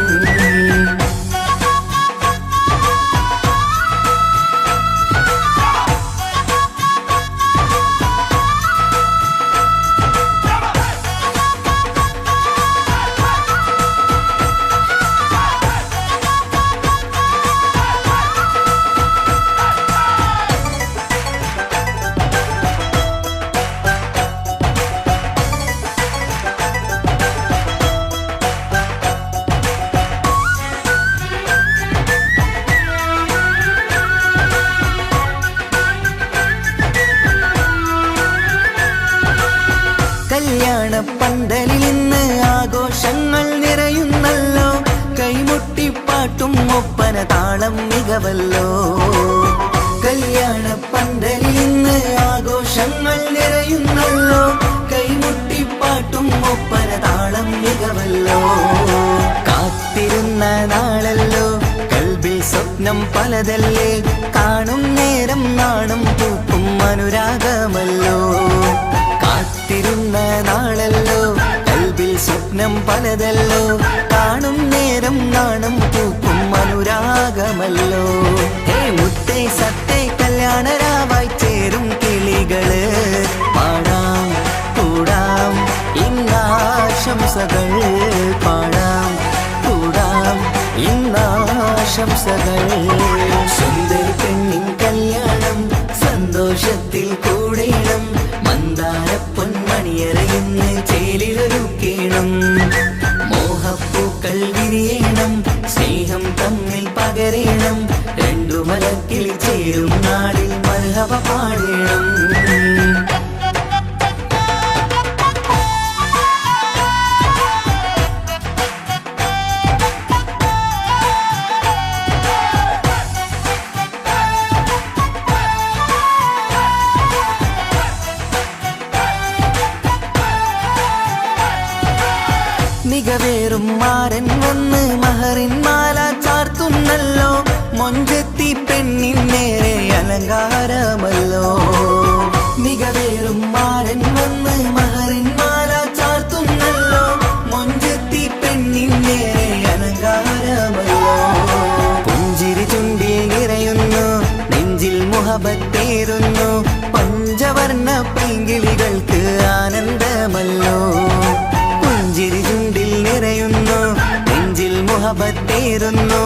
കല്യാണ പന്തലിൽ ഇന്ന് ആഘോഷങ്ങൾ നിറയുന്നല്ലോ കൈമുട്ടിപ്പാട്ടും ഒപ്പന താളം മികവല്ലോ കല്യാണ പന്തലിൽ ഇന്ന് ആഘോഷങ്ങൾ നിറയുന്നല്ലോ കൈമുട്ടിപ്പാട്ടും ഒപ്പന താളം മികവല്ലോ കാത്തിരുന്ന നാളല്ലോ കൽബിൽ സ്വപ്നം പലതല്ലേ കാണും നേരം നാണം പൂക്കും അനുരാഗമല്ലോ കാത്തിരുന്ന നാളല്ലോ കൽബിൽ സ്വപ്നം പലതല്ലോ കാണും നേരം നാണം പൂക്കും അനുരാഗമല്ലോ ഹേ മുത്തേ സത്തേ കല്യാണരാവായി ചേരും കിളികള് പാടാം കൂടാം ഇന്നാശംസകൾ പാടാം കൂടാം ഇന്നാശംസകൾ സുന്ദരി പെണ്ണിൻ കല്യാണം സന്തോഷത്തിൽ കൂടേണം മന്ദാര പൊന്മണിയറയിന്ന് ചേലിലൊരുക്കേണം മോഹപ്പൂക്കൾ വിരിയണം സ്നേഹം തമ്മിൽ പകരേണം രണ്ടു മലക്കിളി ചേരും നാളിൽ മർഹബ പാടേണം മികവേറും മാരൻ വന്ന് മഹറിൻ മാല ചാർത്തുന്നല്ലോ മൊഞ്ചെത്തി പെണ്ണിൻ നേരെ അലങ്കാരമല്ലോ മികവേറും മാരൻ വന്ന് മഹറിൻ മാല ചാർത്തുന്നല്ലോ മൊഞ്ചെത്തി പെണ്ണിൻ നേരെ അലങ്കാരമല്ലോ പുഞ്ചിരി ചുണ്ടിൽ നിറയുന്നു നെഞ്ചിൽ മുഹബത്തേറുന്നു പഞ്ചവർണ്ണ പൈങ്കിളികൾക്ക് ആനന്ദമല്ലോ പുഞ്ചിരി ചുണ്ടിൽ നിറയുന്നു നെഞ്ചിൽ മുഹബത്തേറുന്നു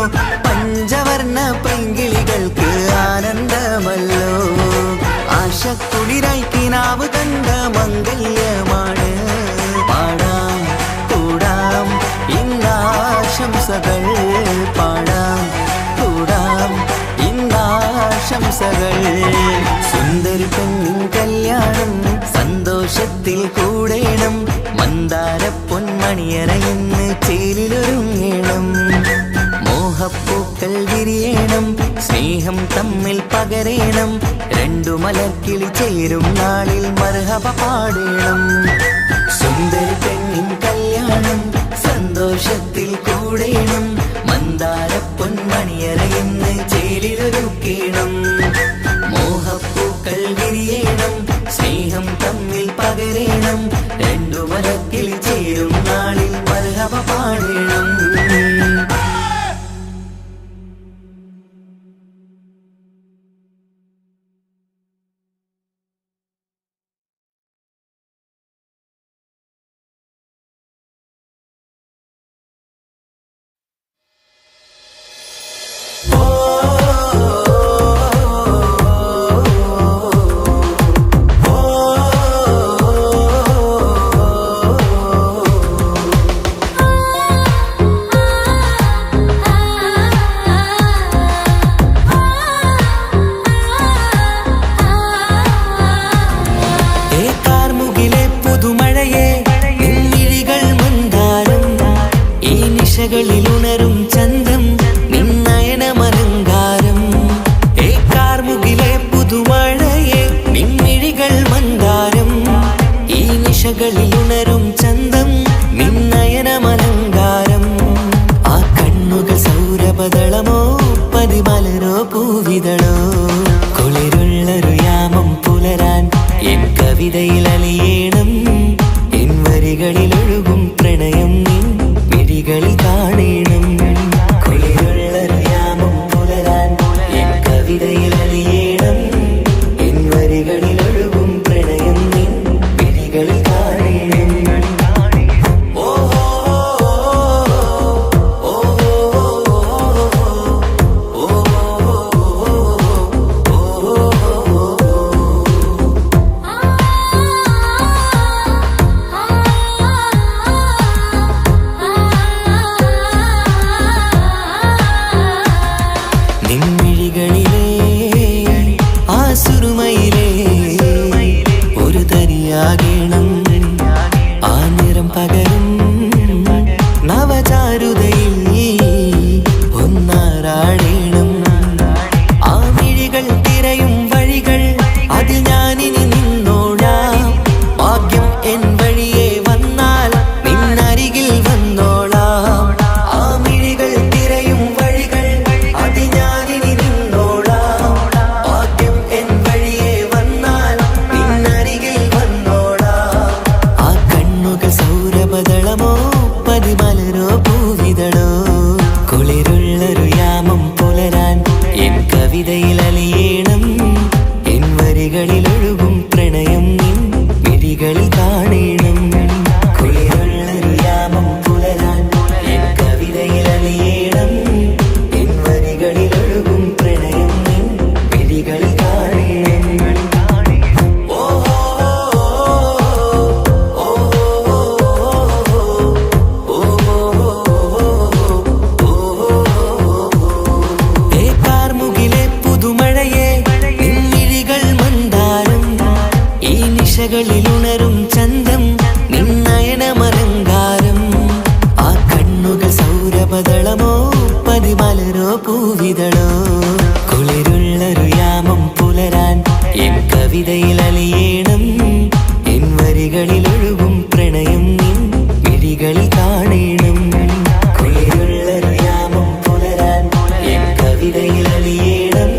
പഞ്ചവർണ്ണ പൈങ്കിളികൾക്ക് ആനന്ദമല്ലോ ആശക്കുളിരായി കിനാവ് കണ്ട മംഗല്യമാണ് പാടാം കൂടാം ഇന്നാശംസകൾ പാടാം കൂടാം ഇന്നാശംസകൾ സുന്ദരി പെണ്ണിൻ കല്യാണം സന്തോഷത്തിൽ കൂടേണം മന്ദാര പൊന്മണിയറയിന്ന് ചേലിലൊരുങ്ങേണം മോഹപ്പൂക്കൾ വിരിയണം സ്നേഹം തമ്മിൽ പകരേണം രണ്ടു മലക്കിളി ചേരും നാളിൽ മർഹബ പാടേണം സുന്ദരി പെണ്ണിൻ കല്യാണം സന്തോഷത്തിൽ കൂടേണം മന്ദാര പൊന്മണിയറയിന്ന് ചേലിലൊരുക്കേണം മോഹപ്പൂക്കൾ വിരിയണം സ്നേഹം തമ്മിൽ പകരേണം രണ്ടു മലക്കിളി ചേരും നാളിൽ മർഹബ പാടേണം പതിമലരോ പൂവിതളോ കുളിരുള്ളൊരു യാമം പുലരാൻ എൻ കവിതയിൽ അലിയേണം എൻ വരികളിൽ ഒഴുകും പ്രണയം നിൻ മിഴികളിൽ കാണേണം കുളിരുള്ളൊരു യാമം പുലരാൻ എൻ കവിതയിൽ അലിയേണം എൻ വരികളിൽ ഒഴുകും പ്രണയം നിൻ മിഴികളിൽ കാണേണം നിൻമിഴികളിലെ ആ സുറുമയിലെ ഒരു തരിയാകണം ആ നിറം പകരും നവചാരുതയിൽ ഒന്നാറാടേണം ആ മിഴികൾ തിരയും വഴികൾ അതിൽ ഞാനിനി നിന്നോളാം ഭാഗ്യം എൻ വഴിയെ വന്നാൽ നിന്നരികിൽ വന്നോളാം ആ മിഴികൾ തിരയും വഴികൾ അതിൽ ഞാനിനി നിന്നോളാം ഭാഗ്യം എൻ വഴിയെ വന്നാൽ നിന്നരികിൽ വന്നോളാം ആ കണ്ണുകൾ സൗരഭദളമോ പതിമലരോ പൂവിതളോ കുളിരുള്ളൊരു യാമം പുലരാൻ എൻ കവിതയിൽ അലിയേണം എൻ വരികളിൽ ഒഴുകും പ്രണയം നിൻ മിഴികളിൽ കാണേണം കുളിരുള്ളൊരു യാമം പുലരാൻ എൻ കവിതയിൽ അലിയേണം എൻ വരികളിൽ ഒഴുകും പ്രണയം നിൻ മിഴികളിൽ കാണേണം കാർമുകിലെ പുതുമഴയെ നിൻമിഴികൾ മന്ദാരം ഈ നിശകളിൽ ഉണരും ചന്തം നിന്നയനമലങ്കാരം ആ കണ്ണുകൾ സൗരഭദളമോ പതിമലരോ പൂവിതളോ കുളിരുള്ളൊരു യാമം പുലരാൻ എൻ കവിതയിൽ അലിയേണം എൻ വരികളിൽ ഒഴുകും പ്രണയം നിൻ മിഴികളിൽ കാണേണം കുളിരുള്ളൊരു യാമം പുലരാൻ എൻ കവിതയിൽ അലിയേണം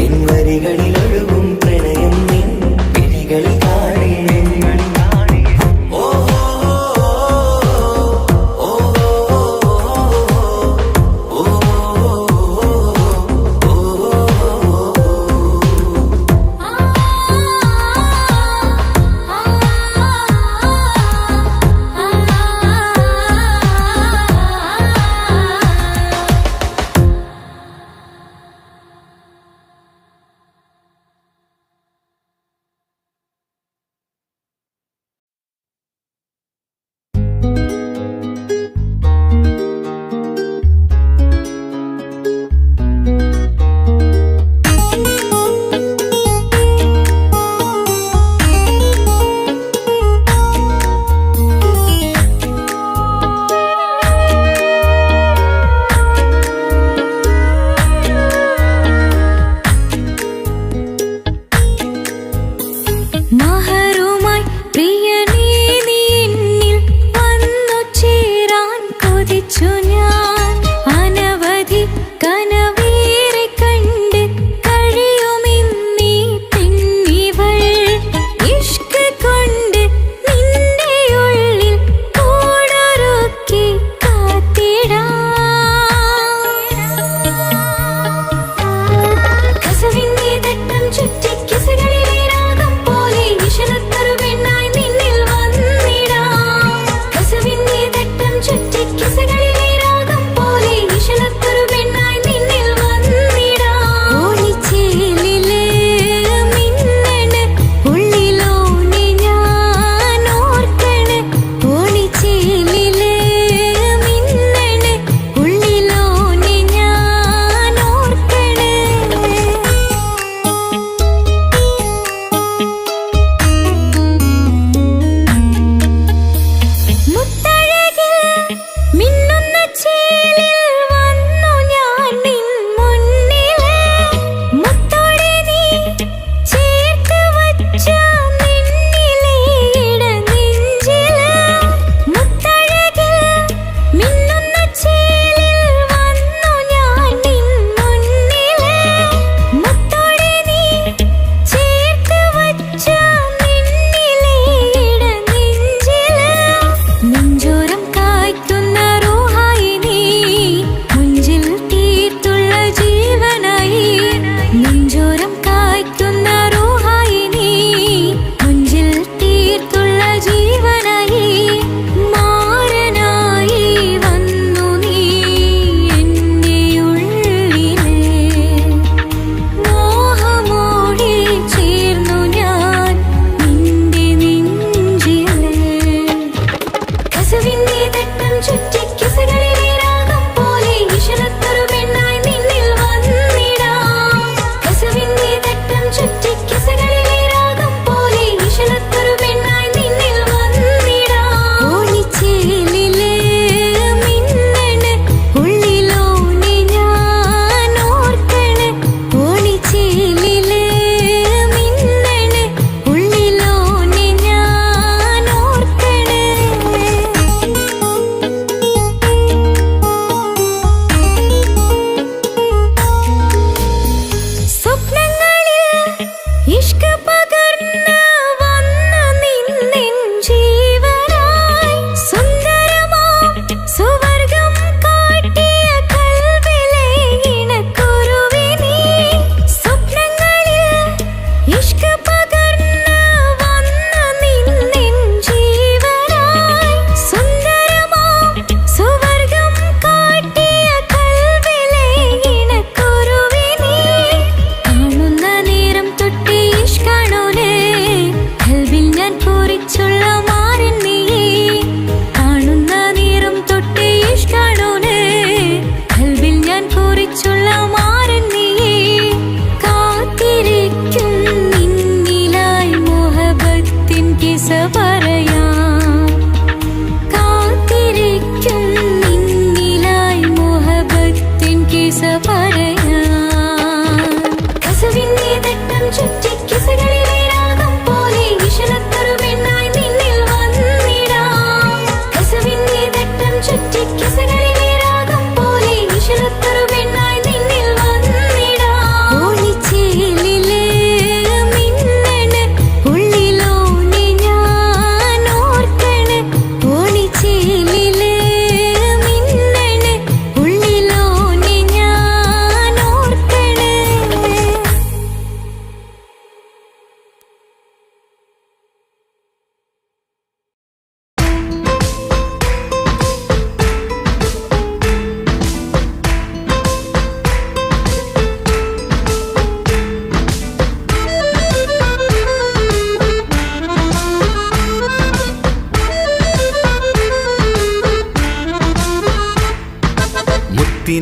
എൻ വരികളിൽ ഒഴുകും പ്രണയം നിൻ മിഴികളിൽ കാണേണം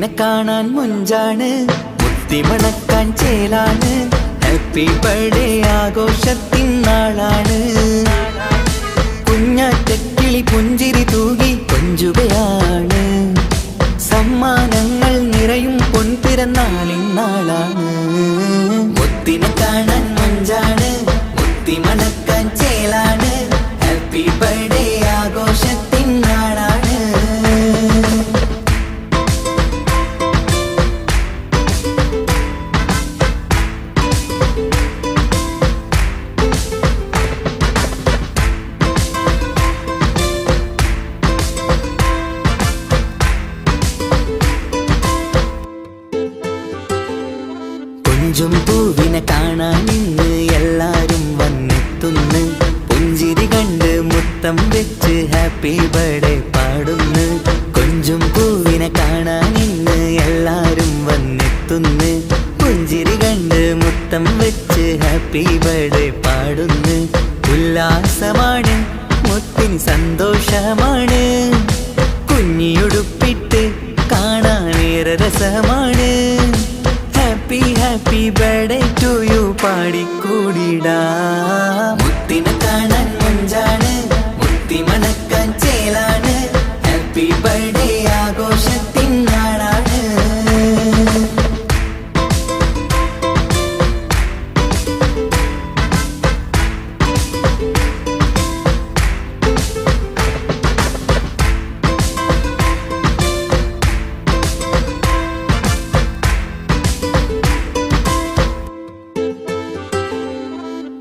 മുത്തിനെ കാണാൻ മുഞ്ചാണ്, മുത്തിമണക്കാൻ ചേലാണ്. Happy birthday ആഘോഷത്തിൻ നാളാണ്. കുഞ്ഞാറ്റക്കിളി പുഞ്ചിരി തൂകി കൊഞ്ചുകയാണ്. സമ്മാനങ്ങൾ നിറയും പൊൻപിറന്നാളിൻ നാളാണ്. മുത്തിനെ കാണാൻ മുഞ്ചാണ്, മുത്തിമണക്കാൻ ചേലാണ്. Happy birthday ആഘോഷത്തിൻ നാളാണ്. കൊഞ്ചും പൂവിനെ കാണാൻ ഇന്ന് എല്ലാരും വന്നെത്തുന്നു. പുഞ്ചിരി കണ്ട് മുത്തം വെച്ച് ഹാപ്പി ബർത്ത്ഡേ പാടുന്നു. കൊഞ്ചും പൂവിനെ കാണാൻ ഇന്ന് എല്ലാരും വന്നെത്തുന്നു. പുഞ്ചിരി കണ്ട് മുത്തം വെച്ച് ഹാപ്പി ബർത്ത്ഡേ പാടുന്നു. ഉല്ലാസമാണ്, മുത്തിന് സന്തോഷമാണ്. കുഞ്ഞിയുടുപ്പിട്ട് കാണാനേറെ രസമാണ്. Happy happy birthday to you പാടിക്കൂടിടാ. മുത്തിനെ കാണാൻ മുഞ്ചാണ്, മുത്തി മണക്കാൻ ചേലാണ്. Happy birthday ആഘോഷത്തിൻ നാളാണ്.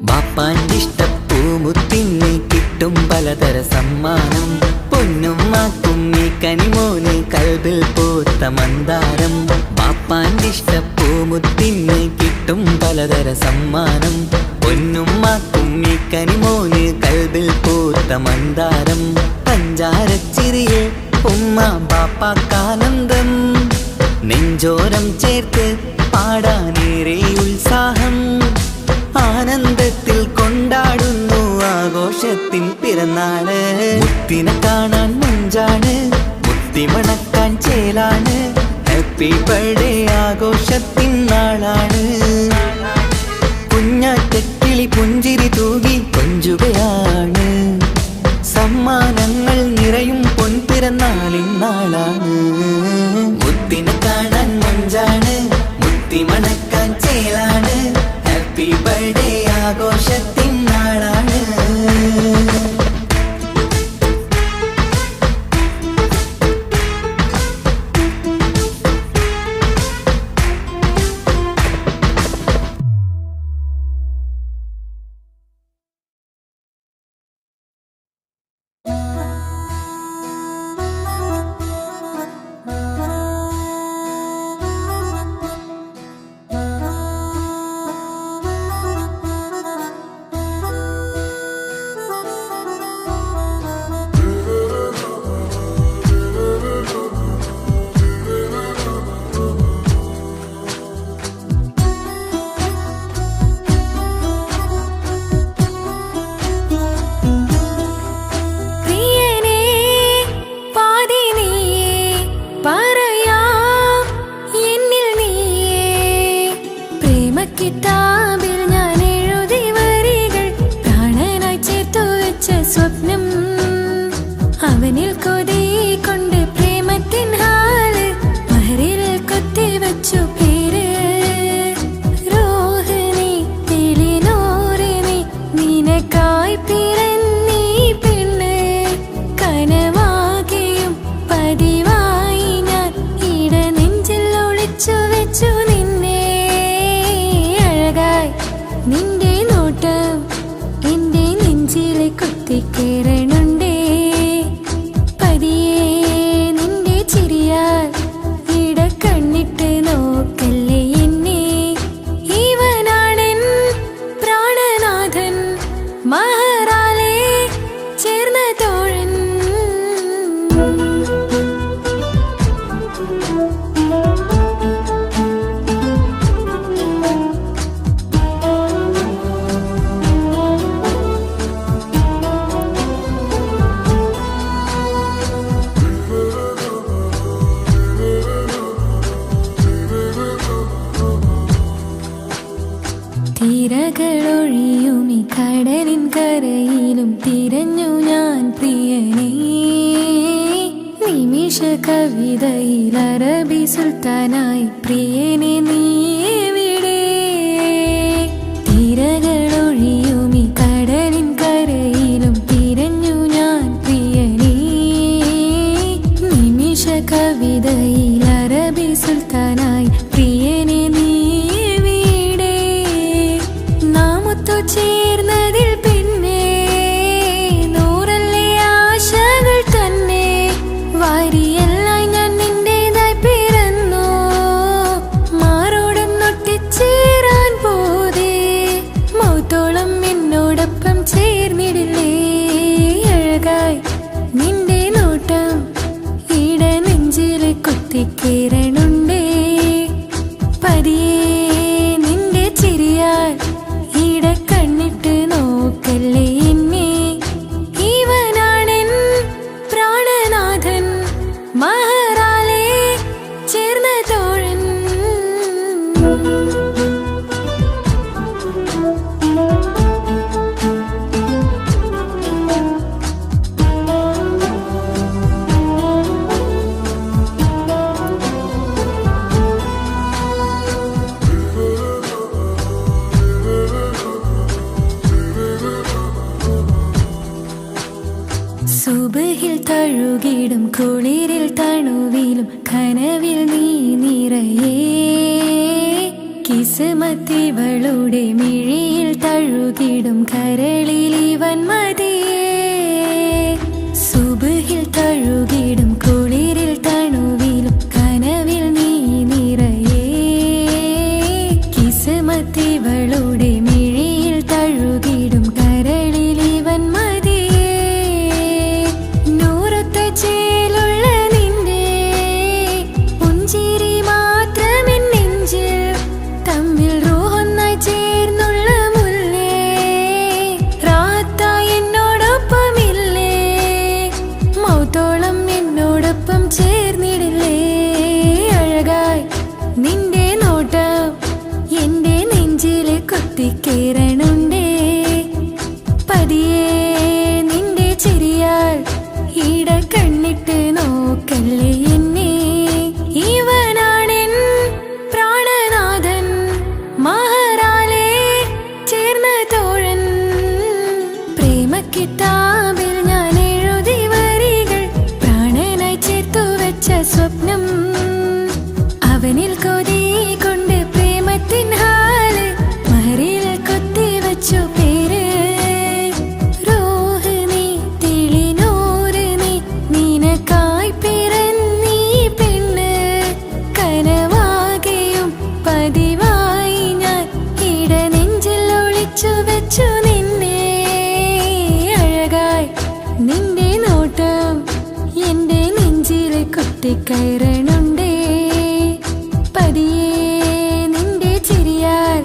ബാപ്പാന്റെ ഇഷ്ടപ്പൂമുത്തിന് കിട്ടും പലതര സമ്മാനം. പൊന്നുമ്മാക്കും ഈ കനിമോന് കൽബിൽ പൂത്ത മന്ദാരം. ബാപ്പാന്റെ ഇഷ്ടപ്പൂമുത്തിന് കിട്ടും പലതര സമ്മാനം. പൊന്നുമ്മാക്കും ഈ കനിമോന് കൽബിൽ പൂത്ത മന്ദാരം. പഞ്ചാരച്ചിരിയെ ഉമ്മ ബാപ്പാക്കാനന്ദം. നെഞ്ചോരം ചേർത്ത് പാടാനേറെ ഉത്സാഹം. ആനന്ദത്തിൽ കൊണ്ടാടുന്നു ആഘോഷത്തിൻ പിറന്നാള്. മുത്തിനെ കാണാൻ മുഞ്ചാണ്, മുത്തി മണക്കാൻ ചേലാണ്. Happy birthday ആഘോഷത്തിൻ നാളാണ്. കുഞ്ഞാറ്റക്കിളി പുഞ്ചിരി തൂകി കൊഞ്ചുകയാണ്. സമ്മാനങ്ങൾ നിറയും പൊൻപിറന്നാളിൻ നാളാണ്. മുത്തിനെ കാണാൻ മുഞ്ചാണ്, മുത്തി മണക്കാൻ ചേലാണ്. Happy birthday ആഘോഷത്തിൻ നാളാണ്. നിന്റെ നോട്ടം എന്റെ നെഞ്ചിലെ കുത്തിക്കേറണുണ്ട്. തിരകളൊഴിയുമി കടലിൻ കരയിലും തിരഞ്ഞു ഞാൻ പ്രിയനേ. നിമിഷ കവിതയിൽ അറബി സുൽത്താനായി പ്രിയനെ നീ എവിടെ? തിരകളൊഴിയുമി കടലിൻ കരയിലും തിരഞ്ഞു ഞാൻ പ്രിയനേ. നിമിഷ കവിതയിൽ അറബി സുൽത്താനായി പ്രിയനെ നീ എവിടെ? നാം ഒത്തുചേർന്നതിൽ പിന്നെ നൂറല്ലേ ആശകൾ തന്നെ. വാരിയെല്ലാം ഞാൻ നിന്റേതായി പിറന്നു, മാറോടൊന്നൊട്ടിച്ചേരാൻ പോതേ. മൗത്തോളം എന്നോടൊപ്പം ചേർന്നിടില്ലേ? അഴകായി നിന്റെ നോട്ടം ഇട നെഞ്ചിലെ കുത്തിക്കേറണുണ്ടേ. പതിയെ നിന്റെ ചിരിയാൽ ഇട കണ്ണിട്ട് നോക്കല്ലേ എന്നെ. ഇവനാണെൻ പ്രാണനാഥൻ, മഹറാലെ ചേർന്ന തോഴൻ. സുബഹിൽ തഴുകിടും കുളിരിൽ തണുവിലും കനവിൽ നീ നിറയേ. കിസ്മത്തിവളുടെ മിഴിയിൽ തഴുകിടും കരളിൽ ഇവൻ മതിയേ. സുബഹിൽ തഴുകിടും കുളിരിൽ തണുവിലും കനവിൽ നീ നിറയേ. കിസ്മത്തിവളുടെ മിഴിയിൽ തഴുകിടും കരളിൽ ഇവൻ മതിയേ. നൂറൊത്ത ചേലുള്ള നിന്റെ പുഞ്ചിരി മാത്രമെൻ നെഞ്ചിൽ തമ്മിൽ റൂഹൊന്നായി ചേർന്നുള്ള മുല്ലേ. റാത്തായി എന്നോടൊപ്പമില്ലേ? മൗത്തോളം എന്നോടൊപ്പം ചേർന്നിടില്ലേ? അഴകായി നിന്റെ നോട്ടം എന്റെ നെഞ്ചിലെ കുത്തിക്കേറണുണ്ടേ. പതിയെ നിന്റെ ചിരിയാൽ ഇട കണ്ണിട്ട് നോക്കല്ലേ എന്നെ. ഇവനാണെൻ പ്രാണനാഥൻ, മഹറാലെ ചേർന്ന തോഴൻ. പ്രേമക്കിതാബിൽ ഞാൻ എഴുതി വരികൾ, പ്രാണനായി ചേർത്തു വെച്ച സ്വപ്നം. അവനിൽ കൊതി കൊണ്ട് പ്രേമത്തിൻ ഹാല് മഹറിൽ കൊത്തിവച്ചു പേര്. റൂഹ് നീ തെളിനൂറ് നീ, നിനക്കായി പിറന്നീ പെണ്ണ്. കനവാകെയും പതിവായി ഞാൻ ഇട നെഞ്ചിൽ ഒളിച്ചു വെച്ചു നിന്നെ. അഴകായി നിന്റെ നോട്ടം എന്റെ നെഞ്ചിലെ കുത്തിക്കയറണുണ്ടേ. പതിയെ നിന്റെ ചിരിയാൽ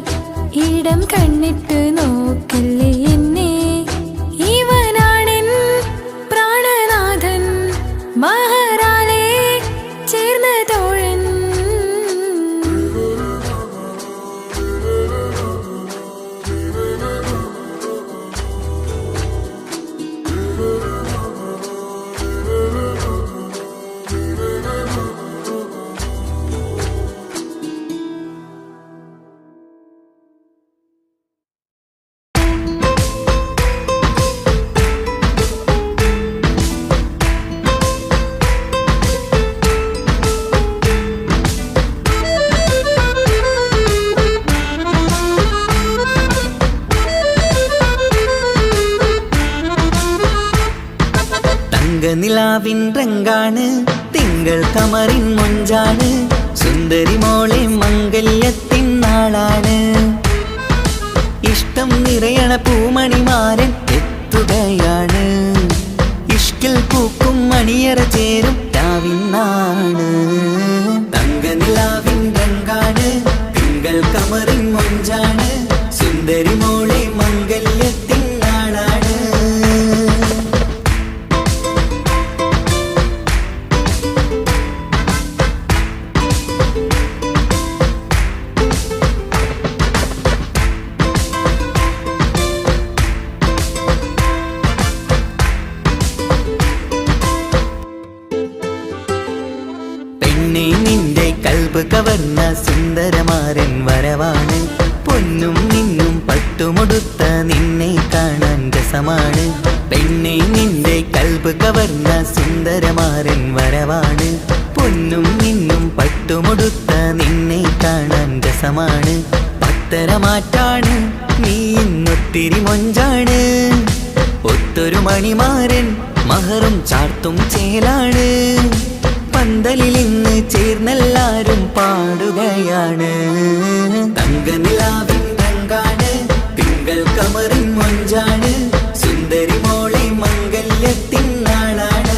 ഇടം കണ്ണിട്ട് നോക്കല്ലേ എന്നെ. ഇവനാണെൻ പ്രാണനാഥൻ, മഹറാലെ ചേർന്ന തോഴൻ. നിലാവിൻ രംഗാണ്, തിങ്കൾ കമറിൻ മൊഞ്ചാണ്. സുന്ദരി മോളെ മംഗല്യത്തിൻ നാളാണ്. ഇഷ്ടം നിറയണ പൂമണിമാരൻ എത്തുകയാണ്. ഇഷ്കിൽ പൂക്കും മണിയറ ചേരും രാവിനാണ്. തങ്ക നിലാവിൻ രംഗാണ്, തിങ്കൾ കമറിൻ മൊഞ്ചാണ്. സുന്ദരി മോളെ മംഗല്യത്തിൻ നാളാണ്. രസമാണ്. പത്തരമാറ്റാണ് നീ ഇന്നൊത്തിരി മൊഞ്ചാണ്. ഒത്തൊരു മണിമാരൻ മഹറും ചാർത്തും ചേലാണ്. പന്തലിൽ ഇന്ന് ചേർന്നെല്ലാരും പാടുകയാണ്. തങ്കനിലാവിൻ രംഗാണ്, തിങ്കൾ കമറിൻ മൊഞ്ചാണ്. സുന്ദരി മോളെ മംഗല്യത്തിൻ നാളാണ്.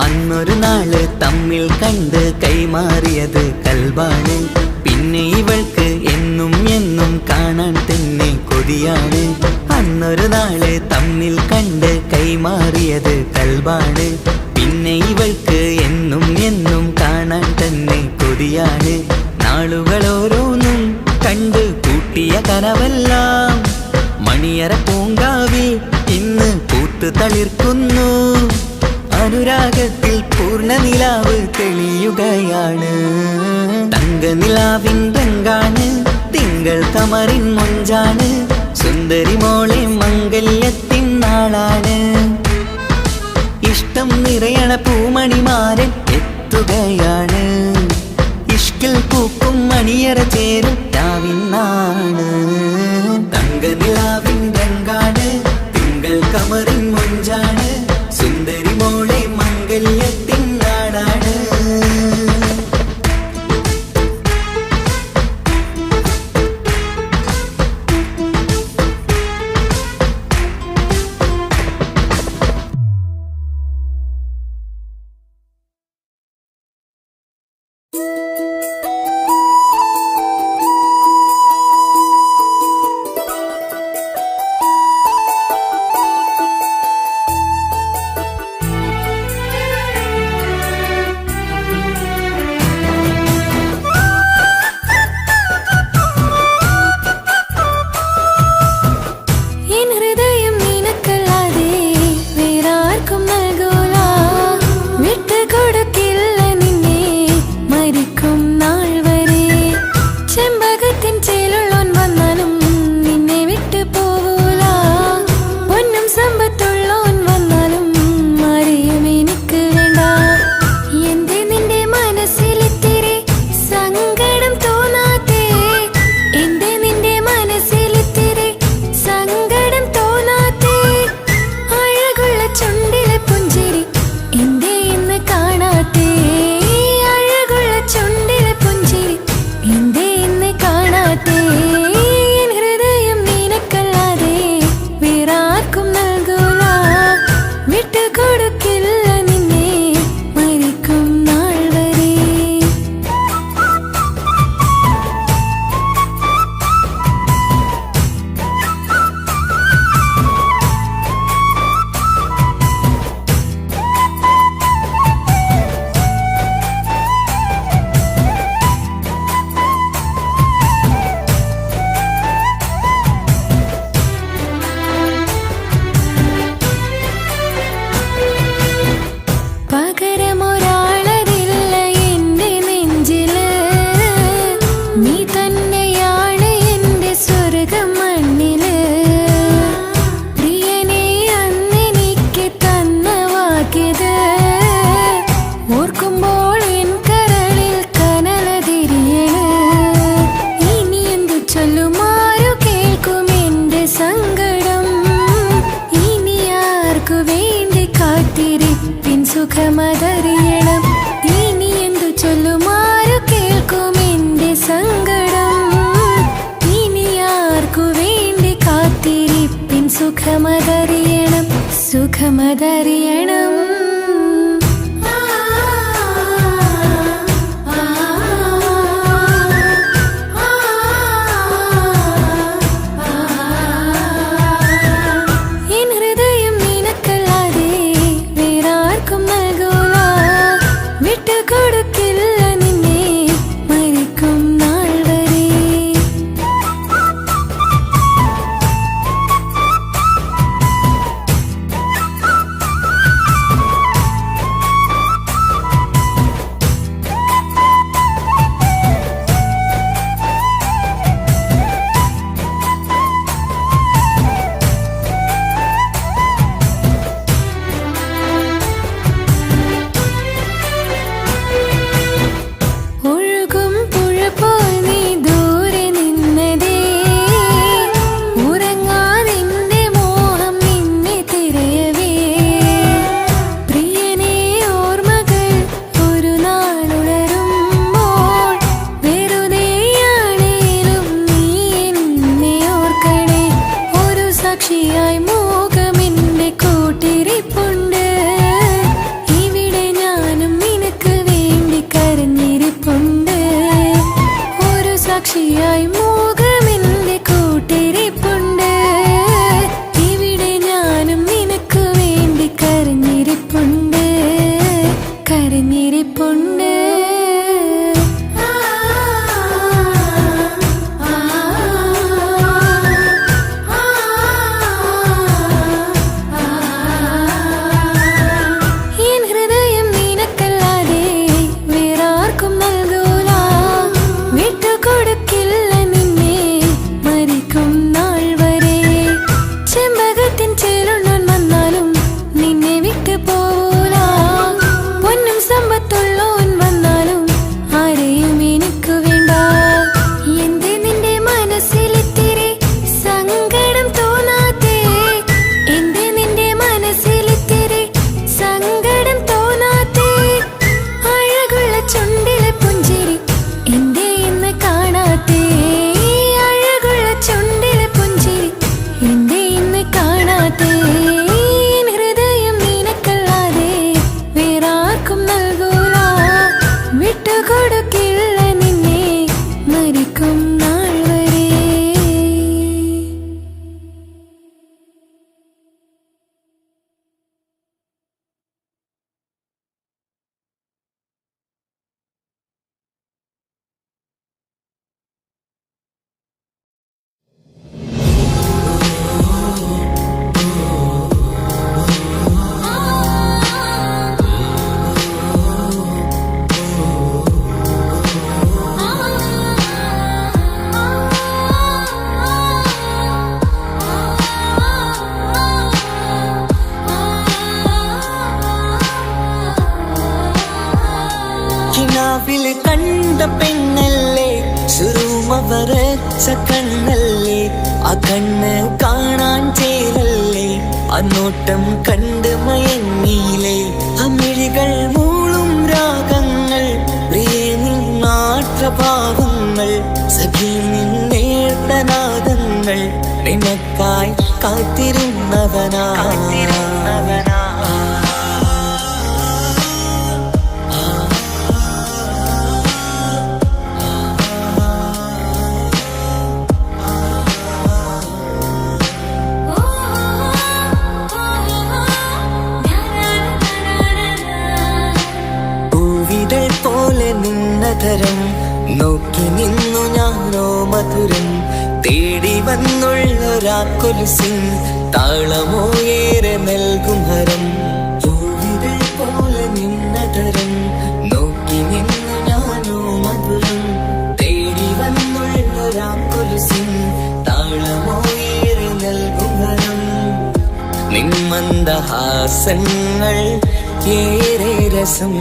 അന്നൊരു നാള് തമ്മിൽ കണ്ട് കൈമാറിയത് കൽബാണ്. പിന്നെ ഇവൾക്ക് എന്നും എന്നും കാണാൻ തന്നെ കൊതിയാണ്. അന്നൊരു നാള് തമ്മിൽ കണ്ട് കൈമാറിയത് കൽബാണ്. പിന്നെ ഇവൾക്ക് എന്നും എന്നും കാണാൻ തന്നെ കൊതിയാണ്. നാളുകൾ ഓരോന്നും കണ്ട് കൂട്ടിയ കനവെല്ലാം മണിയറ പൂങ്കാവിൽ ഇന്ന് പൂത്തു തളിർക്കുന്നു. അനുരാഗത്തിൽ പൂർണ്ണനിലാവ് തെളിയുകയാണ്. തങ്കനിലാവിൻ രംഗാണ്, തിങ്കൾ കമറിൻ മൊഞ്ചാണ്. സുന്ദരി മോളെ മംഗല്യത്തിൻ നാളാണ്. ഇഷ്ടം നിറയണ പൂമണിമാരൻ എത്തുകയാണ്. ഇഷ്കിൽ പൂക്കും മണിയറ ചേരും രാവിനാണ്. തങ്കനിലാവിൻ രംഗാണ്, തിങ്കൾ കമറിൻ മൊഞ്ചാണ്. സുന്ദരി മോളെ മംഗല്യത്തിൻ നാടാണ്. സുഖമതറിയണം. ഇനി എന്തു ചൊല്ലുമാരു കേൾക്കും എന്റെ സങ്കടം. ഇനി ആർക്കു വേണ്ടി കാത്തിരിപ്പിൻ സുഖമതറിയണം, സുഖമതറിയണം. കരഞ്ഞിരിപ്പുണ്ട്. കണ്ട പെണ്ണല്ലേ, സുറുമ വരച്ച കണ്ണല്ലേ, ആ കണ്ണ് കാണാൻ ചേരല്ലേ, ആ നോട്ടം കണ്ട് മയങ്ങിയില്ലേ, ആ മിഴികൾ മൂളും രാഗങ്ങൾ, പ്രിയേ നിന്നാട്ടഭാവങ്ങൾ, സഖി നിന്നേട്ടനാദങ്ങൾ, നിനക്കായി കാത്തിരുന്നവനാ. നിന്നതരം നോക്കി നിന്നു ഞാനോ മധുരം, തേടി വന്നുള്ളൊരാക്കൊലുസിൻ താളമോ ഏറെ നൽകും ഹരം. പൂവിതൾ പോലെ നിന്നതരം നോക്കി നിന്നു ഞാനോ മധുരം, തേടി വന്നുള്ളൊരാക്കൊലുസിൻ താളമോ ഏറെ നൽകും ഹരം. നിന്മന്ദഹാസങ്ങൾ ഏറെ രസം,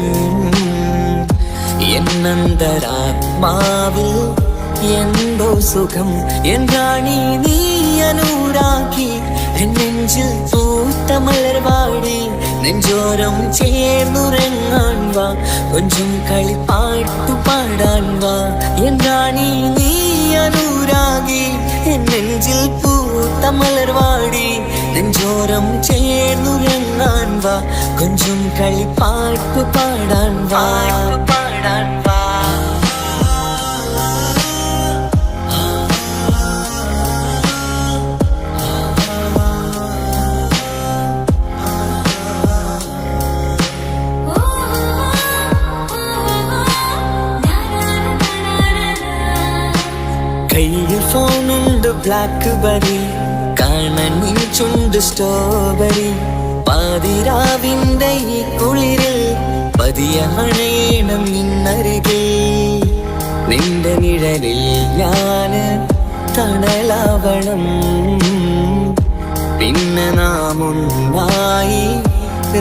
എന്നന്തരാത്മാവിൽ എന്തോ സുഖം. എൻ റാണി നീ അനുരാഗി, എൻ നെഞ്ചിൽ പൂത്ത മലർവാടി, നെഞ്ചോരം ചേർന്നുറങ്ങാൻ വാ, കൊഞ്ചും കളിപ്പാട്ടു പാടാൻ വാ. എൻ റാണി നീ അനുരാഗി, എൻ നെഞ്ചിൽ പൂത്ത മലർവാടി, നെഞ്ചോരം ചേർന്നുറങ്ങാൻ വാ, കൊഞ്ചും കളിപ്പാട്ടു പാടാൻ വാ. കയ്യിൽ ഫോണുണ്ട് ബ്ലാക്ക്ബെറി, കാണാൻ ചുണ്ട് സ്ട്രോബെറി, പാതിരാവിന്റെ ഈ കുളിരിൽ പതിയണേണം നിന്നരികിൽ, നിന്റെ നിഴലിൽ ഞാന് തണലാവണം, പിന്നെ നാം ഒന്നായി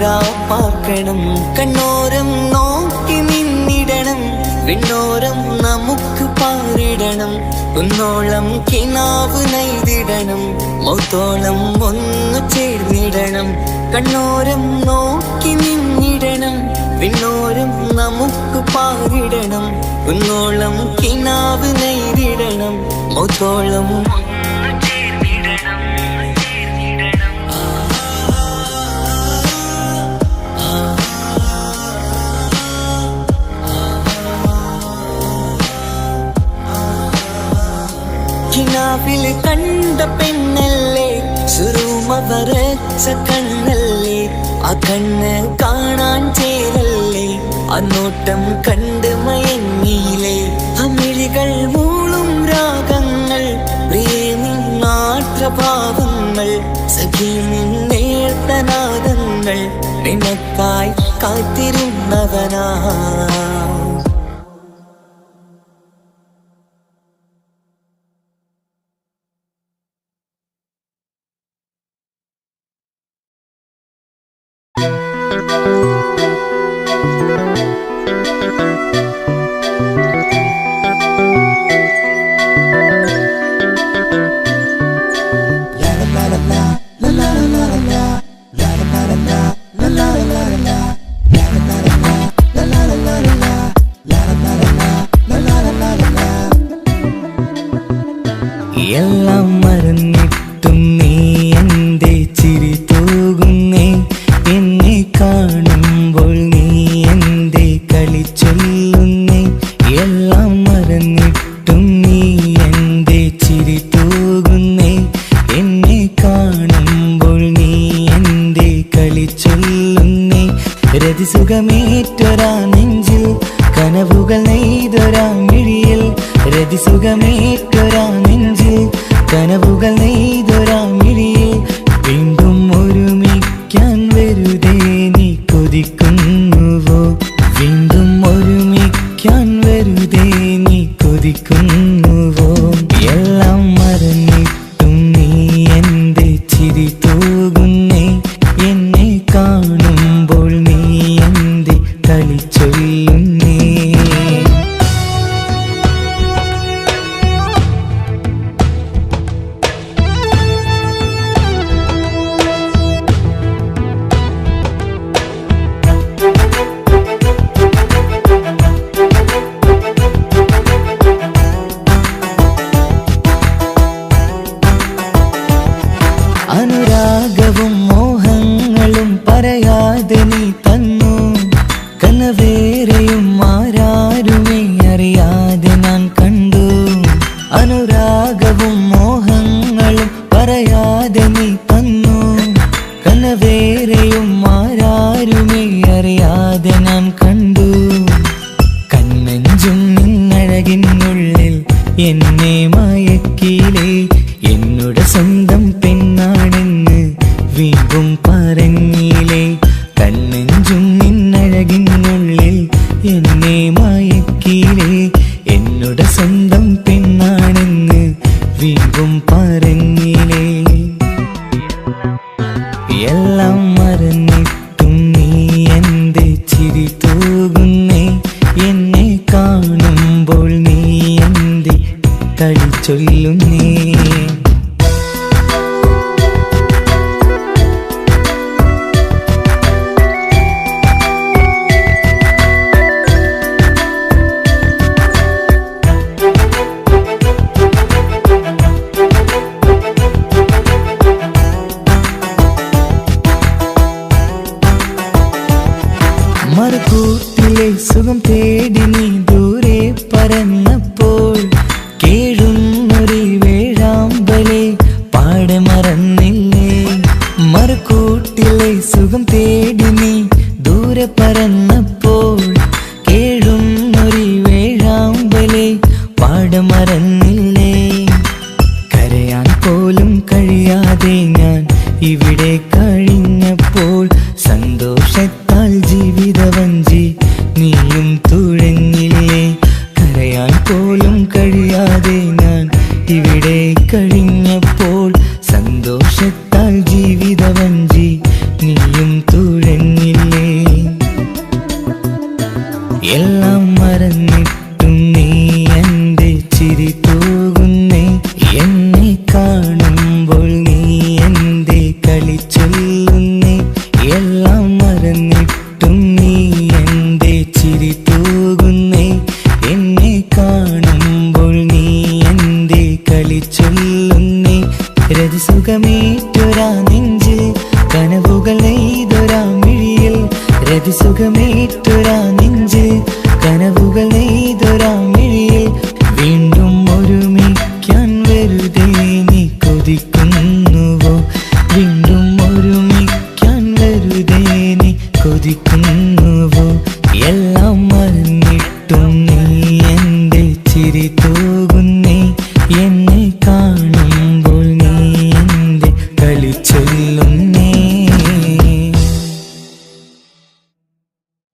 രാപ്പാർക്കണം. കണ്ണോരം നോക്കി നിന്നിടണം, വിണ്ണോരം നമുക്ക് പാറിടണം, കുന്നോളം കിനാവ് നെയ്തിടണം, മൗത്തോളം ഒന്നു ചേർന്നിടണം. കണ്ണോരം നോക്കി നിന്നിടണം, വിണ്ണോരം നമുക്ക് പാറിടണം, കുന്നോളം കിനാവ് നെയ്തിടണം, മൗത്തോളം കിനാവിൽ കണ്ട പെണ്ണല്ലേ, സുറുമ വരച്ച കണ്ണല്ലേ, ആ കണ്ണ് കാണാൻ ചേരല്ലേ, അന്നോട്ടം കണ്ട് മയങ്ങിയില്ലേ അമിഴികൾ മൂളും രാഗങ്ങൾ പ്രേമി നാട്രഭാവങ്ങൾ സഖീമിൻ നേർത്തനാദങ്ങൾ നിനക്കായി കാത്തിരുന്നവനാ എല്ലാം മറന്നിട്ടും നീ എന്റെ ചിരി തൂകുന്നേ എന്നെ കാണുമ്പോൾ നീ എന്റെ കളി ചൊല്ലുന്നേ എല്ലാം മറന്നിട്ടും നീ എന്റെ ചിരി തൂകുന്നേ എന്നെ കാണുമ്പോൾ നീ എന്റെ കളി ചൊല്ലുന്നേ രതിസുഖമേറ്റൊരാ നെഞ്ചിൽ കനവുകൾ നെയ്തൊരാ മിഴിയിൽ രതിസുഖമേറ്റൊരാ നെഞ്ചിൽ കനവുകൾ നെയ്തൊരാ മിഴിയിൽ വീണ്ടും ഒരുമിക്കാൻ വെറുതെ നീ കൊതിക്കുന്നുവോ വീണ്ടും ഒരുമിക്കാൻ വെറുതെ നീ കൊതിക്കുന്നുവോ എല്ലാം മറന്നിട്ടും നീ എന്റെ ചിരി തൂകുന്നേ എന്നെ കാണുമ്പോൾ നീ എന്റെ കളി ചൊല്ലുന്നേ അനുരാഗവും മോഹങ്ങളും പറയാതെ നീ തന്നു കനവേറെയും ആരാരുമേ അറിയാതെ ഞാൻ കണ്ടു അനുരാഗവും മോഹങ്ങളും പറയാതെ നീ തന്നു കനവേറെയും ആരാരുമേ അറിയാതെ ഞാൻ കണ്ടു കണ്ണെഞ്ചും നിന്നഴകിനുള്ളിൽ എന്നെ മയക്കിയിലേ എന്നോട് സ്വന്തം പെണ്ണാണെന്ന് വീണ്ടും പറഞ്ഞില്ലേ കണ്ണെഞ്ചും നിന്നഴകിനുള്ളിൽ എന്നെ മയക്കിയില്ലേ എന്നോട് സ്വന്തം പെണ്ണാണെന്ന് വീണ്ടും പറഞ്ഞില്ലേ എല്ലാം മറന്നിട്ടും നീ എന്റെ ചിരി തൂകുന്നേ എന്നെ കാണുമ്പോൾ നീ എന്റെ കളി ചൊല്ലുന്നേ മറുകൂട്ടിലെ സുഖം തേടി നീ ദൂരെ പറന്നപ്പോൾ കേഴുന്നൊരു വേഴാമ്പലെ പാടെ മറന്നില്ലേ മറുകൂട്ടിലെ സുഖം തേടി നീ ദൂരെ പറന്നപ്പോൾ കേഴുന്നൊരു വേഴാമ്പലെ പാടെ മറന്നില്ലേ കരയാൻ പോലും കഴിയാതെ ഞാൻ ഇവിടെ കഴിഞ്ഞപ്പോൾ സന്തോഷത്താൽ ജീവിതവഞ്ചി നീയും തുഴഞ്ഞില്ലേ കരയാൻ പോലും കഴിയാതെ ഞാൻ ഇവിടെ കഴിഞ്ഞപ്പോൾ സന്തോഷത്താൽ ജീവിതവഞ്ചി നീയും തുഴഞ്ഞില്ലേ എല്ലാം മറന്നിട്ട്